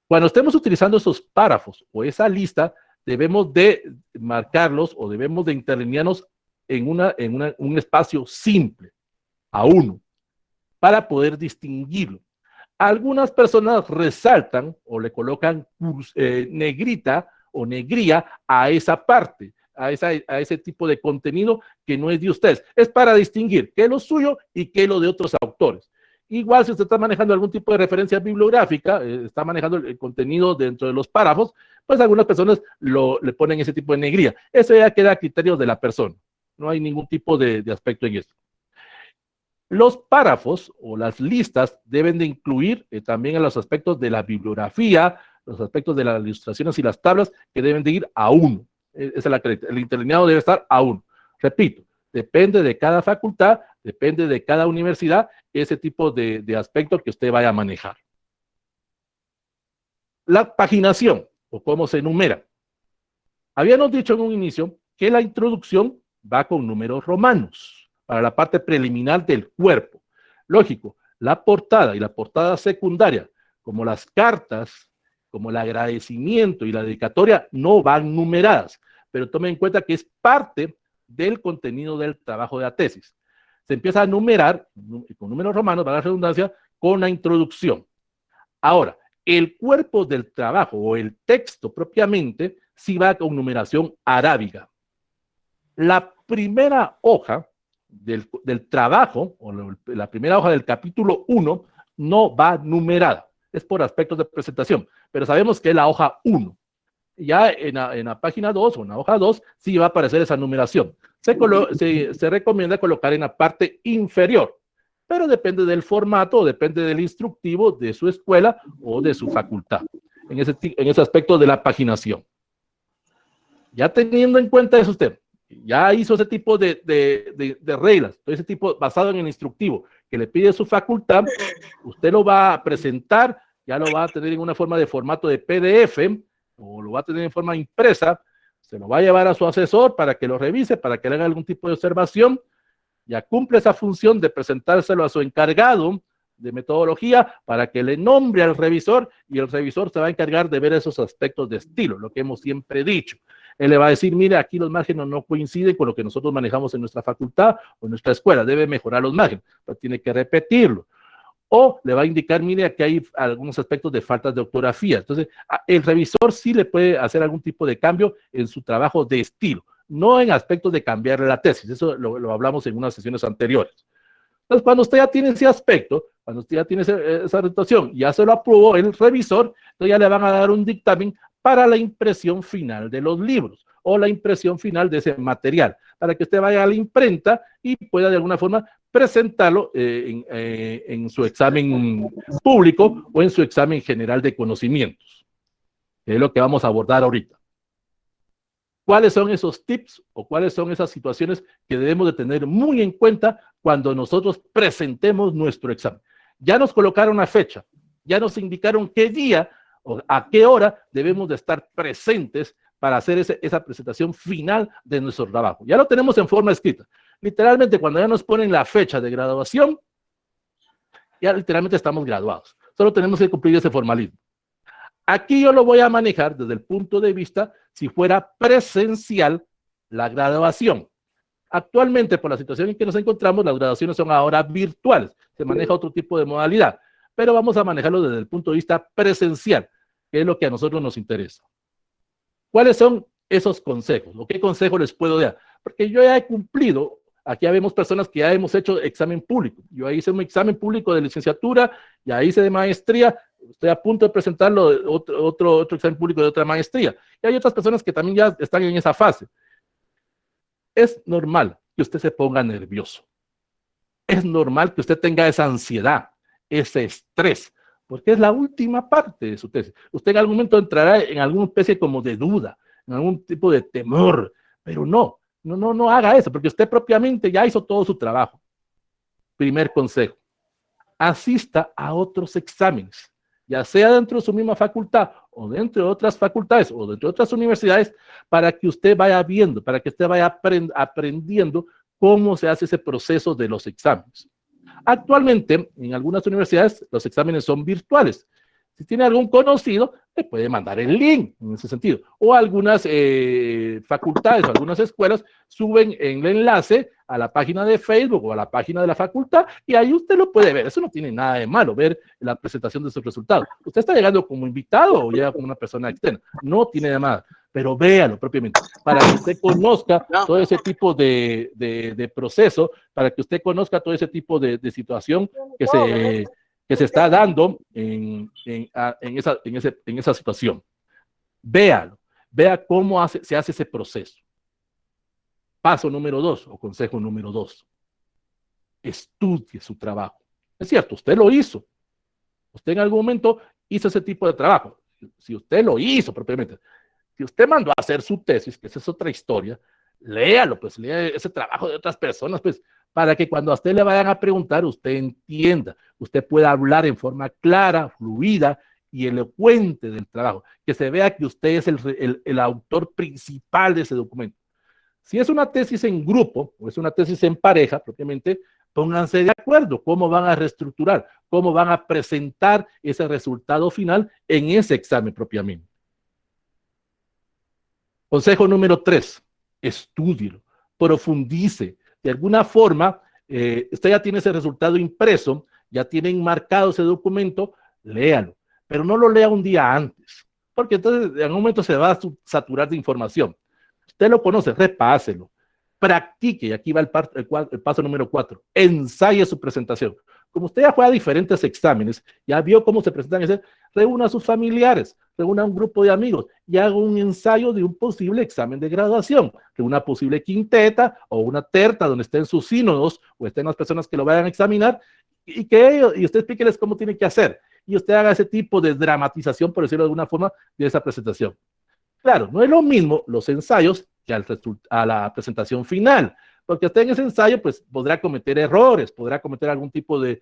Cuando estemos utilizando esos párrafos o esa lista, debemos de marcarlos o debemos de interlinearnos en un espacio simple, a uno, para poder distinguirlo. Algunas personas resaltan o le colocan negrita o negría a esa parte, a ese tipo de contenido que no es de ustedes. Es para distinguir qué es lo suyo y qué es lo de otros autores. Igual si usted está manejando algún tipo de referencia bibliográfica, está manejando el contenido dentro de los párrafos, pues algunas personas le ponen ese tipo de negría. Eso ya queda a criterio de la persona. No hay ningún tipo de aspecto en esto. Los párrafos o las listas deben de incluir también en los aspectos de la bibliografía, los aspectos de las ilustraciones y las tablas que deben de ir a uno. Esa es el interlineado debe estar a uno. Repito, depende de cada facultad, depende de cada universidad, ese tipo de aspecto que usted vaya a manejar. La paginación, o cómo se enumera. Habíamos dicho en un inicio que la introducción va con números romanos para la parte preliminar del cuerpo. Lógico, la portada y la portada secundaria, como las cartas, como el agradecimiento y la dedicatoria, no van numeradas, pero tomen en cuenta que es parte del contenido del trabajo de la tesis. Se empieza a numerar con números romanos, para la redundancia, con la introducción. Ahora, el cuerpo del trabajo o el texto propiamente sí va con numeración arábiga. La primera hoja del trabajo, o la primera hoja del capítulo 1, no va numerada. Es por aspectos de presentación, pero sabemos que es la hoja 1. Ya en la página 2 o en la hoja 2 sí va a aparecer esa numeración. Se recomienda colocar en la parte inferior, pero depende del formato, depende del instructivo de su escuela o de su facultad, en ese aspecto de la paginación. Ya teniendo en cuenta eso usted, ya hizo ese tipo de reglas, todo ese tipo basado en el instructivo que le pide su facultad, usted lo va a presentar, ya lo va a tener en una forma de formato de PDF, o lo va a tener en forma impresa, se lo va a llevar a su asesor para que lo revise, para que le haga algún tipo de observación, ya cumple esa función de presentárselo a su encargado de metodología para que le nombre al revisor, y el revisor se va a encargar de ver esos aspectos de estilo, lo que hemos siempre dicho. Él le va a decir, mire, aquí los márgenes no coinciden con lo que nosotros manejamos en nuestra facultad o en nuestra escuela, debe mejorar los márgenes, pero tiene que repetirlo. O le va a indicar, mire, aquí hay algunos aspectos de faltas de ortografía. Entonces, el revisor sí le puede hacer algún tipo de cambio en su trabajo de estilo, no en aspectos de cambiar la tesis. Eso lo hablamos en unas sesiones anteriores. Entonces, cuando usted ya tiene ese aspecto, cuando usted ya tiene esa situación, ya se lo aprobó el revisor, entonces ya le van a dar un dictamen para la impresión final de los libros o la impresión final de ese material, para que usted vaya a la imprenta y pueda de alguna forma presentarlo en su examen público o en su examen general de conocimientos, que es lo que vamos a abordar ahorita. ¿Cuáles son esos tips o cuáles son esas situaciones que debemos de tener muy en cuenta cuando nosotros presentemos nuestro examen? Ya nos colocaron una fecha, ya nos indicaron qué día o a qué hora debemos de estar presentes para hacer esa presentación final de nuestro trabajo. Ya lo tenemos en forma escrita. Literalmente, cuando ya nos ponen la fecha de graduación, ya literalmente estamos graduados. Solo tenemos que cumplir ese formalismo. Aquí yo lo voy a manejar desde el punto de vista si fuera presencial la graduación. Actualmente, por la situación en que nos encontramos, las graduaciones son ahora virtuales. Se maneja otro tipo de modalidad, pero vamos a manejarlo desde el punto de vista presencial, que es lo que a nosotros nos interesa. ¿Cuáles son esos consejos? ¿O qué consejos les puedo dar? Porque yo ya he cumplido, aquí vemos personas que ya hemos hecho examen público. Yo hice un examen público de licenciatura, ya hice de maestría, estoy a punto de presentarlo, otro examen público de otra maestría. Y hay otras personas que también ya están en esa fase. Es normal que usted se ponga nervioso. Es normal que usted tenga esa ansiedad, ese estrés, porque es la última parte de su tesis. Usted en algún momento entrará en alguna especie como de duda, en algún tipo de temor, pero no haga eso, porque usted propiamente ya hizo todo su trabajo. Primer consejo, asista a otros exámenes, ya sea dentro de su misma facultad o dentro de otras facultades o dentro de otras universidades, para que usted vaya viendo, para que usted vaya aprendiendo cómo se hace ese proceso de los exámenes. Actualmente, en algunas universidades, los exámenes son virtuales. Si tiene algún conocido, le puede mandar el link en ese sentido. O algunas facultades o algunas escuelas suben el enlace a la página de Facebook o a la página de la facultad y ahí usted lo puede ver. Eso no tiene nada de malo, ver la presentación de sus resultados. Usted está llegando como invitado o llega como una persona externa. No tiene de malo, pero véalo propiamente para que usted conozca todo ese tipo de proceso, para que usted conozca todo ese tipo de situación que se está dando en esa situación. Véalo, vea cómo se hace ese proceso. Paso número 2 o consejo número 2. Estudie su trabajo. Es cierto, usted lo hizo. Usted en algún momento hizo ese tipo de trabajo. Si usted lo hizo propiamente, si usted mandó a hacer su tesis, que esa es otra historia, léalo, pues lea ese trabajo de otras personas, pues, para que cuando a usted le vayan a preguntar, usted entienda, usted pueda hablar en forma clara, fluida y elocuente del trabajo, que se vea que usted es el autor principal de ese documento. Si es una tesis en grupo o es una tesis en pareja, propiamente, pónganse de acuerdo cómo van a reestructurar, cómo van a presentar ese resultado final en ese examen propiamente. Consejo número 3, estúdielo, profundice. De alguna forma, usted ya tiene ese resultado impreso, ya tiene enmarcado ese documento, léalo, pero no lo lea un día antes, porque entonces en un momento se va a saturar de información. Usted lo conoce, repáselo, practique, y aquí va el paso número 4, ensaye su presentación. Como usted ya fue a diferentes exámenes, ya vio cómo se presentan, reúna a sus familiares, reúna a un grupo de amigos y haga un ensayo de un posible examen de graduación, de una posible quinteta o una terta donde estén sus sínodos o estén las personas que lo vayan a examinar y usted explíqueles cómo tiene que hacer y usted haga ese tipo de dramatización, por decirlo de alguna forma, de esa presentación. Claro, no es lo mismo los ensayos que a la presentación final, porque usted en ese ensayo pues podrá cometer errores, podrá cometer algún tipo de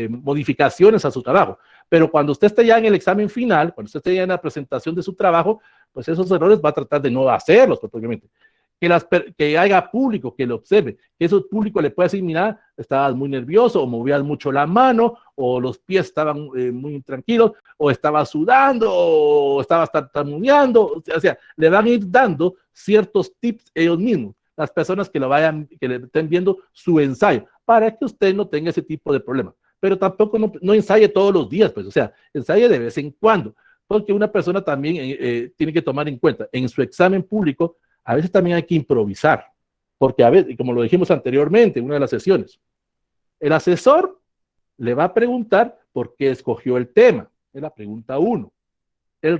modificaciones a su trabajo, pero cuando usted esté ya en el examen final, cuando usted esté ya en la presentación de su trabajo, pues esos errores va a tratar de no hacerlos propiamente. Que haya público, que lo observe, que eso público le pueda decir, mira, estabas muy nervioso, o movías mucho la mano, o los pies estaban muy tranquilos, o estabas sudando, o estabas tartamudeando, o sea, le van a ir dando ciertos tips ellos mismos, las personas que le estén viendo su ensayo, para que usted no tenga ese tipo de problemas. Pero tampoco no ensaye todos los días, pues, o sea, ensaye de vez en cuando, porque una persona también tiene que tomar en cuenta, en su examen público, a veces también hay que improvisar, porque a veces, como lo dijimos anteriormente en una de las sesiones, el asesor le va a preguntar por qué escogió el tema, es la pregunta 1. El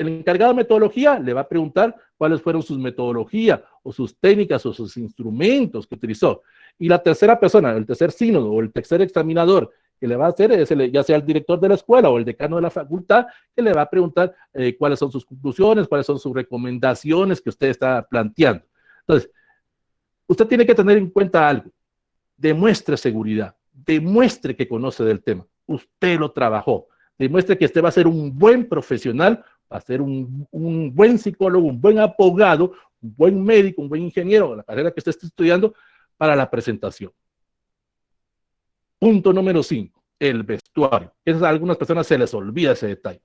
encargado de metodología le va a preguntar cuáles fueron sus metodologías o sus técnicas o sus instrumentos que utilizó. Y la tercera persona, el tercer sínodo o el tercer examinador que le va a hacer es ya sea el director de la escuela o el decano de la facultad, que le va a preguntar cuáles son sus conclusiones, cuáles son sus recomendaciones que usted está planteando. Entonces, usted tiene que tener en cuenta algo. Demuestre seguridad, demuestre que conoce del tema. Usted lo trabajó. Demuestre que usted va a ser un buen profesional, va a ser un buen psicólogo, un buen abogado, un buen médico, un buen ingeniero, la carrera que usted esté estudiando para la presentación. Punto número 5, el vestuario. A algunas personas se les olvida ese detalle.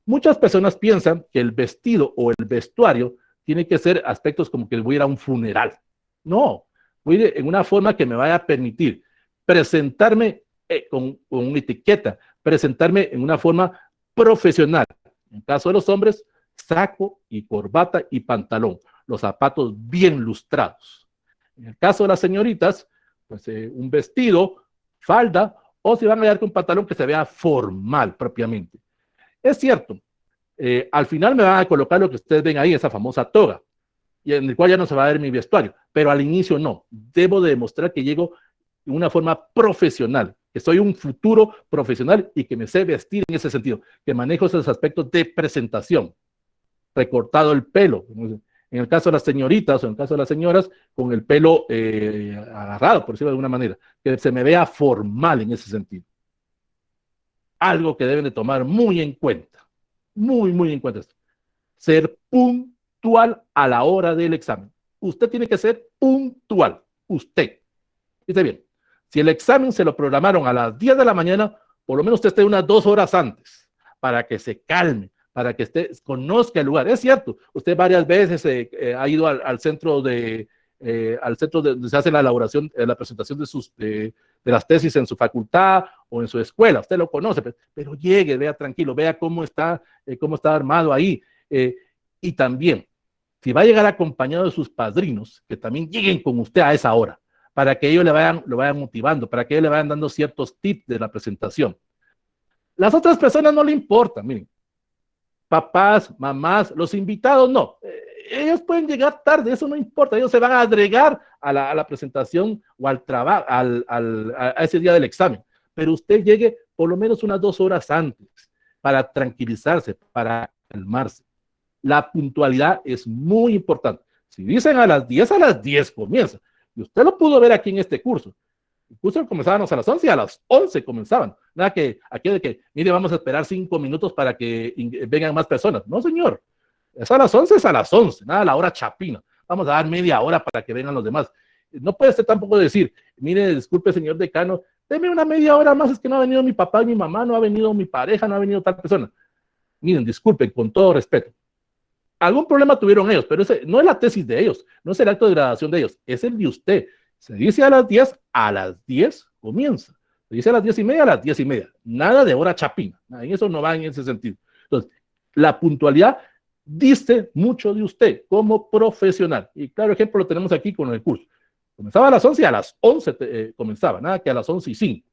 Muchas personas piensan que el vestido o el vestuario tiene que ser aspectos como que voy a ir a un funeral. No, voy a ir en una forma que me vaya a permitir presentarme con una etiqueta, presentarme en una forma profesional. En el caso de los hombres, saco y corbata y pantalón, los zapatos bien lustrados. En el caso de las señoritas, pues un vestido, falda, o si van a llegar con un pantalón que se vea formal propiamente. Es cierto, al final me van a colocar lo que ustedes ven ahí, esa famosa toga, y en el cual ya no se va a ver mi vestuario, pero al inicio no. Debo de demostrar que llego de una forma profesional, que soy un futuro profesional y que me sé vestir en ese sentido, que manejo esos aspectos de presentación, recortado el pelo, en el caso de las señoritas o en el caso de las señoras, con el pelo agarrado, por decirlo de alguna manera, que se me vea formal en ese sentido. Algo que deben de tomar muy en cuenta, muy en cuenta esto. Ser puntual a la hora del examen. Usted tiene que ser puntual, usted. Dice bien, si el examen se lo programaron a las 10 de la mañana, por lo menos usted esté unas 2 horas antes, para que se calme, para que usted conozca el lugar. Es cierto, usted varias veces ha ido al centro donde se hace la elaboración, la presentación de las tesis en su facultad o en su escuela, usted lo conoce, pero llegue, vea tranquilo, vea cómo está armado ahí. Y también, si va a llegar acompañado de sus padrinos, que también lleguen con usted a esa hora, para que ellos lo vayan motivando, para que ellos le vayan dando ciertos tips de la presentación. Las otras personas no le importan, miren, papás, mamás, los invitados no, ellos pueden llegar tarde, eso no importa, ellos se van a agregar a la presentación o al trabajo, a ese día del examen, pero usted llegue por lo menos unas 2 horas antes para tranquilizarse, para calmarse. La puntualidad es muy importante. Si dicen a las 10 comienza. Y usted lo pudo ver aquí en este curso. El curso comenzábamos a las 11 y a las 11 comenzaban. Nada que aquí de que, mire, vamos a esperar 5 minutos para que vengan más personas. No, señor. Es a las 11, es a las 11. Nada, la hora chapina. Vamos a dar media hora para que vengan los demás. No puede ser tampoco decir, mire, disculpe, señor decano, deme una media hora más, es que no ha venido mi papá y mi mamá, no ha venido mi pareja, no ha venido tal persona. Miren, disculpen, con todo respeto. Algún problema tuvieron ellos, pero ese no es la tesis de ellos, no es el acto de graduación de ellos, es el de usted. Se dice a las 10 comienza. Se dice a las 10:30, a las 10:30. Nada de hora chapina, en eso no va en ese sentido. Entonces, la puntualidad dice mucho de usted como profesional. Y claro ejemplo lo tenemos aquí con el curso. Comenzaba a las 11 y a las 11 comenzaba, nada que a las 11:05.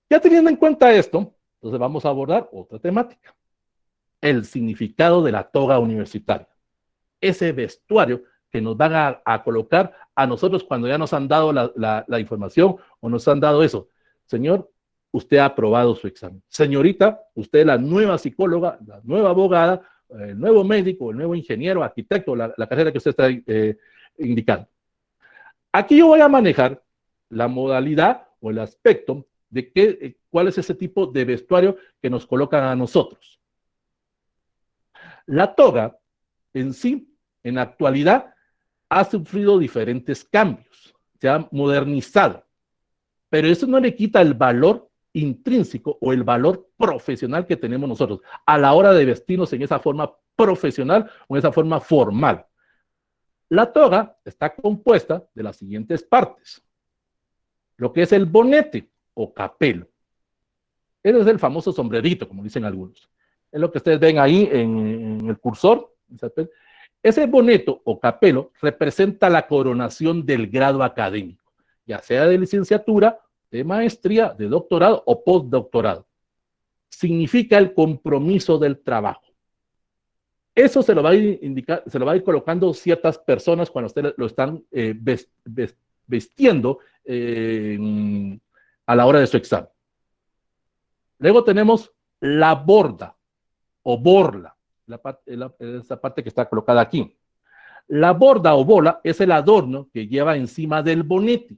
Ya teniendo en cuenta esto, entonces vamos a abordar otra temática. El significado de la toga universitaria. Ese vestuario que nos van a colocar a nosotros cuando ya nos han dado la información o nos han dado eso. Señor, usted ha aprobado su examen. Señorita, usted es la nueva psicóloga, la nueva abogada, el nuevo médico, el nuevo ingeniero, arquitecto, la carrera que usted está indicando. Aquí yo voy a manejar la modalidad o el aspecto de cuál es ese tipo de vestuario que nos colocan a nosotros. La toga en sí, en la actualidad, ha sufrido diferentes cambios, se ha modernizado, pero eso no le quita el valor intrínseco o el valor profesional que tenemos nosotros a la hora de vestirnos en esa forma profesional o en esa forma formal. La toga está compuesta de las siguientes partes. Lo que es el bonete o capelo. Ese es el famoso sombrerito, como dicen algunos. Es lo que ustedes ven ahí en el cursor. Ese boneto o capelo representa la coronación del grado académico, ya sea de licenciatura, de maestría, de doctorado o postdoctorado. Significa el compromiso del trabajo. Eso se lo va a indicar, se lo va a ir colocando ciertas personas cuando ustedes lo están vestiendo a la hora de su examen. Luego tenemos la borda o borla, esa parte que está colocada aquí. La borda o bola es el adorno que lleva encima del bonete,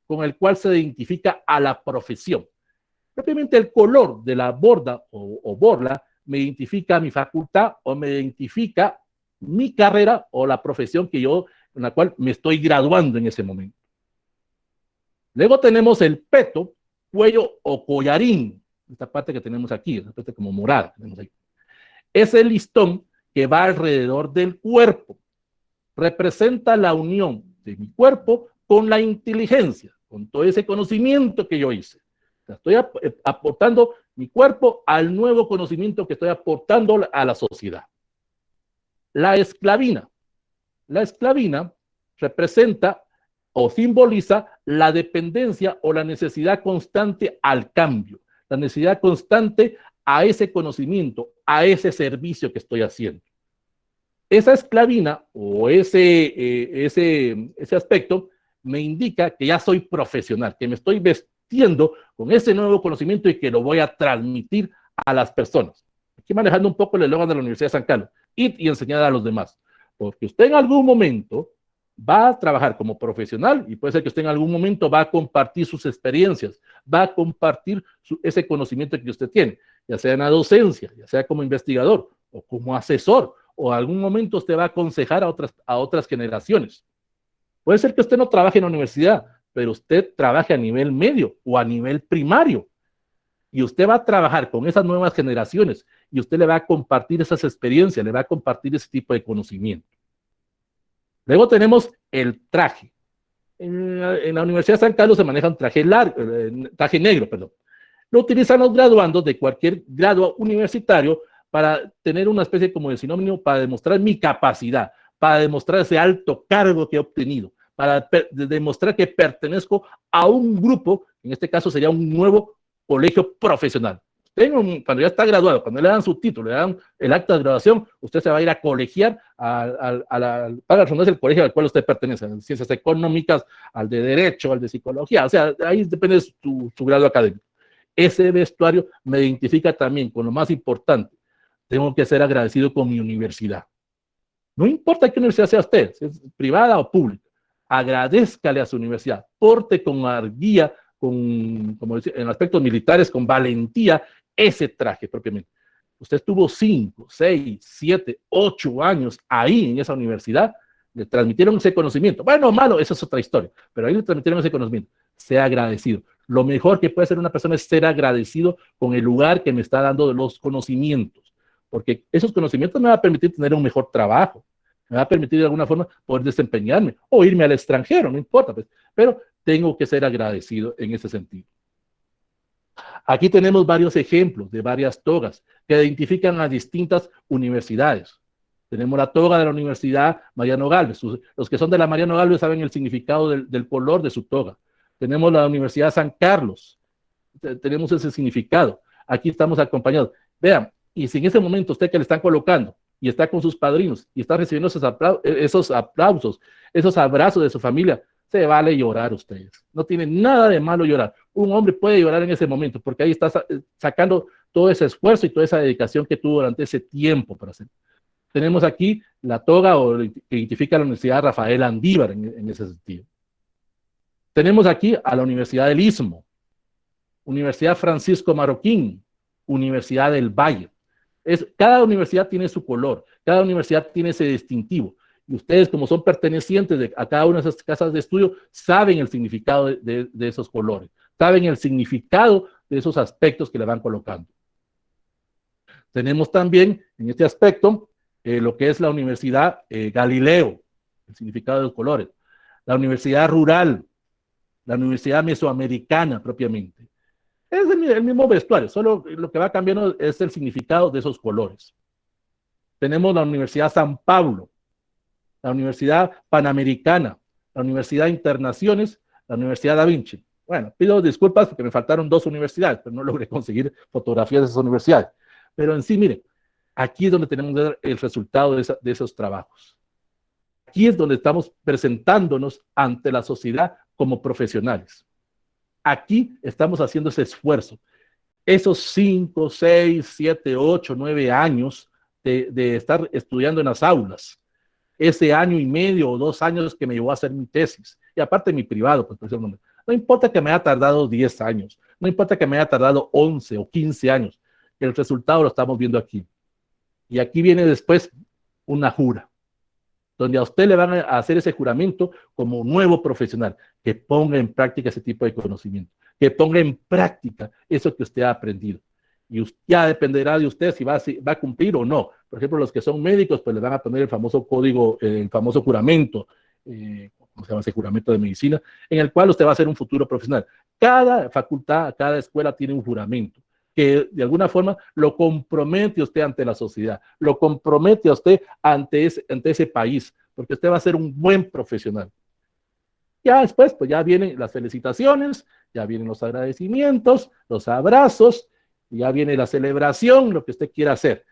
con el cual se identifica a la profesión. Propiamente el color de la borda o borla me identifica mi facultad o me identifica mi carrera o la profesión en la cual me estoy graduando en ese momento. Luego tenemos el peto, cuello o collarín, esta parte que tenemos aquí, esta parte como morada. Es el listón que va alrededor del cuerpo. Representa la unión de mi cuerpo con la inteligencia, con todo ese conocimiento que yo hice. Estoy aportando mi cuerpo al nuevo conocimiento que estoy aportando a la sociedad. La esclavina. La esclavina representa o simboliza la dependencia o la necesidad constante al cambio, la necesidad constante a ese conocimiento, a ese servicio que estoy haciendo. Esa esclavina o ese aspecto me indica que ya soy profesional, que me estoy vestiendo con ese nuevo conocimiento y que lo voy a transmitir a las personas. Aquí manejando un poco el eslogan de la Universidad de San Carlos, ir y enseñar a los demás. Porque usted en algún momento va a trabajar como profesional y puede ser que usted en algún momento va a compartir sus experiencias, va a compartir ese conocimiento que usted tiene, ya sea en la docencia, ya sea como investigador o como asesor, o en algún momento usted va a aconsejar a otras generaciones. Puede ser que usted no trabaje en la universidad, pero usted trabaje a nivel medio o a nivel primario. Y usted va a trabajar con esas nuevas generaciones y usted le va a compartir esas experiencias, le va a compartir ese tipo de conocimiento. Luego tenemos el traje. En la Universidad de San Carlos se maneja un traje negro, perdón. Lo utilizan los graduandos de cualquier grado universitario para tener una especie como de sinónimo para demostrar mi capacidad, para demostrar ese alto cargo que he obtenido, para demostrar que pertenezco a un grupo, en este caso sería un nuevo colegio profesional. Cuando ya está graduado, cuando le dan su título, le dan el acta de graduación, usted se va a ir a colegiar para reconocer el colegio al cual usted pertenece, en ciencias económicas, al de derecho, al de psicología, o sea, ahí depende de su grado académico. Ese vestuario me identifica también con lo más importante. Tengo que ser agradecido con mi universidad. No importa qué universidad sea usted, si es privada o pública, agradézcale a su universidad, porte con arguía, como decía, en aspectos militares, con valentía, ese traje propiamente. Usted estuvo 5, 6, 7, 8 años ahí en esa universidad, le transmitieron ese conocimiento. Bueno o malo, esa es otra historia, pero ahí le transmitieron ese conocimiento. Sea agradecido. Lo mejor que puede hacer una persona es ser agradecido con el lugar que me está dando los conocimientos, porque esos conocimientos me van a permitir tener un mejor trabajo, me va a permitir de alguna forma poder desempeñarme o irme al extranjero, no importa, pues, pero tengo que ser agradecido en ese sentido. Aquí tenemos varios ejemplos de varias togas que identifican las distintas universidades. Tenemos la toga de la Universidad Mariano Gálvez. Los que son de la Mariano Gálvez saben el significado del color de su toga. Tenemos la Universidad San Carlos. Tenemos ese significado. Aquí estamos acompañados. Vean, y si en ese momento usted que le están colocando y está con sus padrinos y está recibiendo esos aplausos, esos abrazos de su familia, se vale llorar ustedes. No tiene nada de malo llorar. Un hombre puede llorar en ese momento porque ahí está sacando todo ese esfuerzo y toda esa dedicación que tuvo durante ese tiempo para hacer. Tenemos aquí la toga que identifica a la Universidad Rafael Andívar en ese sentido. Tenemos aquí a la Universidad del Istmo, Universidad Francisco Marroquín, Universidad del Valle. Cada universidad tiene su color, cada universidad tiene ese distintivo. Y ustedes, como son pertenecientes a cada una de esas casas de estudio, saben el significado de esos colores, saben el significado de esos aspectos que le van colocando. Tenemos también, en este aspecto, lo que es la Universidad Galileo, el significado de los colores, la Universidad Rural, la Universidad Mesoamericana propiamente. Es el mismo vestuario, solo lo que va cambiando es el significado de esos colores. Tenemos la Universidad San Pablo, la Universidad Panamericana, la Universidad Internaciones, la Universidad Da Vinci. Bueno, pido disculpas porque me faltaron 2 universidades, pero no logré conseguir fotografías de esas universidades. Pero en sí, miren, aquí es donde tenemos el resultado de esos trabajos. Aquí es donde estamos presentándonos ante la sociedad como profesionales. Aquí estamos haciendo ese esfuerzo. Esos 5, 6, 7, 8, 9 años de estar estudiando en las aulas, ese año y medio o 2 años que me llevó a hacer mi tesis, y aparte mi privado, pues, no importa que me haya tardado 10 años, no importa que me haya tardado 11 o 15 años, el resultado lo estamos viendo aquí. Y aquí viene después una jura, donde a usted le van a hacer ese juramento como nuevo profesional, que ponga en práctica ese tipo de conocimiento, que ponga en práctica eso que usted ha aprendido. Y ya dependerá de usted si va a cumplir o no. Por ejemplo, los que son médicos, pues le van a poner el famoso código, el famoso juramento, ¿cómo se llama ese juramento de medicina? En el cual usted va a ser un futuro profesional. Cada facultad, cada escuela tiene un juramento que de alguna forma lo compromete a usted ante la sociedad, lo compromete a usted ante ese país, porque usted va a ser un buen profesional. Ya después, pues ya vienen las felicitaciones, ya vienen los agradecimientos, los abrazos, ya viene la celebración, lo que usted quiera hacer.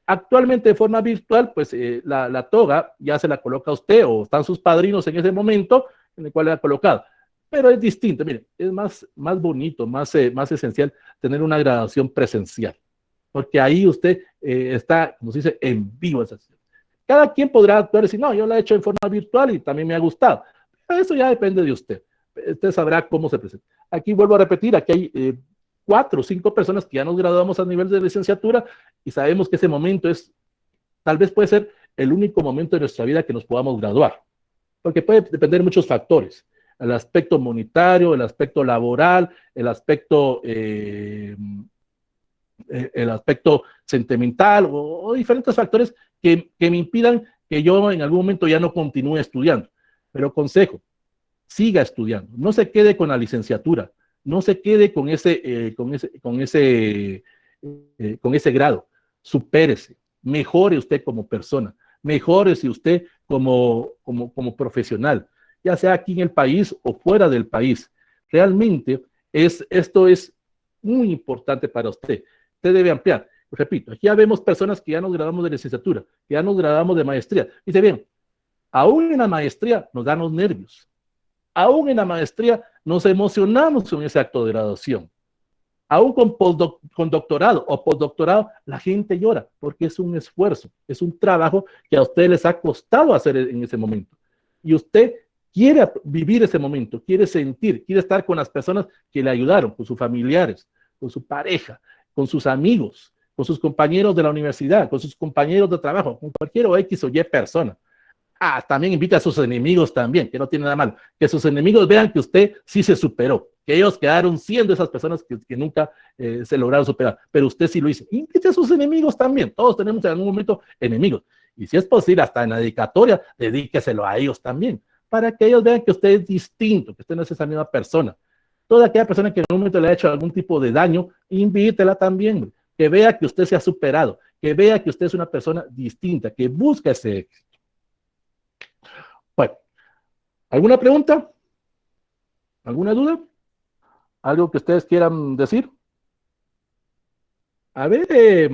Actualmente de forma virtual, pues la toga ya se la coloca usted o están sus padrinos en ese momento en el cual le ha colocado. Pero es distinto, mire, es más bonito, más esencial tener una graduación presencial, porque ahí usted está, como se dice, en vivo. Cada quien podrá actuar y decir, no, yo la he hecho en forma virtual y también me ha gustado. Pero eso ya depende de usted. Usted sabrá cómo se presenta. Aquí vuelvo a repetir, aquí hay 4 o 5 personas que ya nos graduamos a nivel de licenciatura y sabemos que ese momento tal vez puede ser el único momento de nuestra vida que nos podamos graduar, porque puede depender de muchos factores. El aspecto monetario, el aspecto laboral, el aspecto sentimental o diferentes factores que me impidan que yo en algún momento ya no continúe estudiando. Pero consejo, siga estudiando, no se quede con la licenciatura, no se quede con ese grado, supérese, mejore usted como persona, mejórese usted como profesional, ya sea aquí en el país o fuera del país. Realmente esto es muy importante para usted. Usted debe ampliar. Repito, aquí ya vemos personas que ya nos graduamos de licenciatura, que ya nos graduamos de maestría. Dice bien, aún en la maestría nos dan los nervios. Aún en la maestría nos emocionamos con ese acto de graduación. Aún con doctorado o postdoctorado, la gente llora porque es un esfuerzo, es un trabajo que a ustedes les ha costado hacer en ese momento. Y usted quiere vivir ese momento, quiere sentir, quiere estar con las personas que le ayudaron, con sus familiares, con su pareja, con sus amigos, con sus compañeros de la universidad, con sus compañeros de trabajo, con cualquier o X o Y persona. También invita a sus enemigos también, que no tiene nada malo. Que sus enemigos vean que usted sí se superó, que ellos quedaron siendo esas personas que nunca se lograron superar, pero usted sí lo hizo. Invite a sus enemigos también, todos tenemos en algún momento enemigos. Y si es posible, hasta en la dedicatoria, dedíqueselo a ellos también, para que ellos vean que usted es distinto, que usted no es esa misma persona. Toda aquella persona que en un momento le ha hecho algún tipo de daño, invítela también, que vea que usted se ha superado, que vea que usted es una persona distinta, que busca ese éxito. Bueno, ¿alguna pregunta? ¿Alguna duda? ¿Algo que ustedes quieran decir? A ver,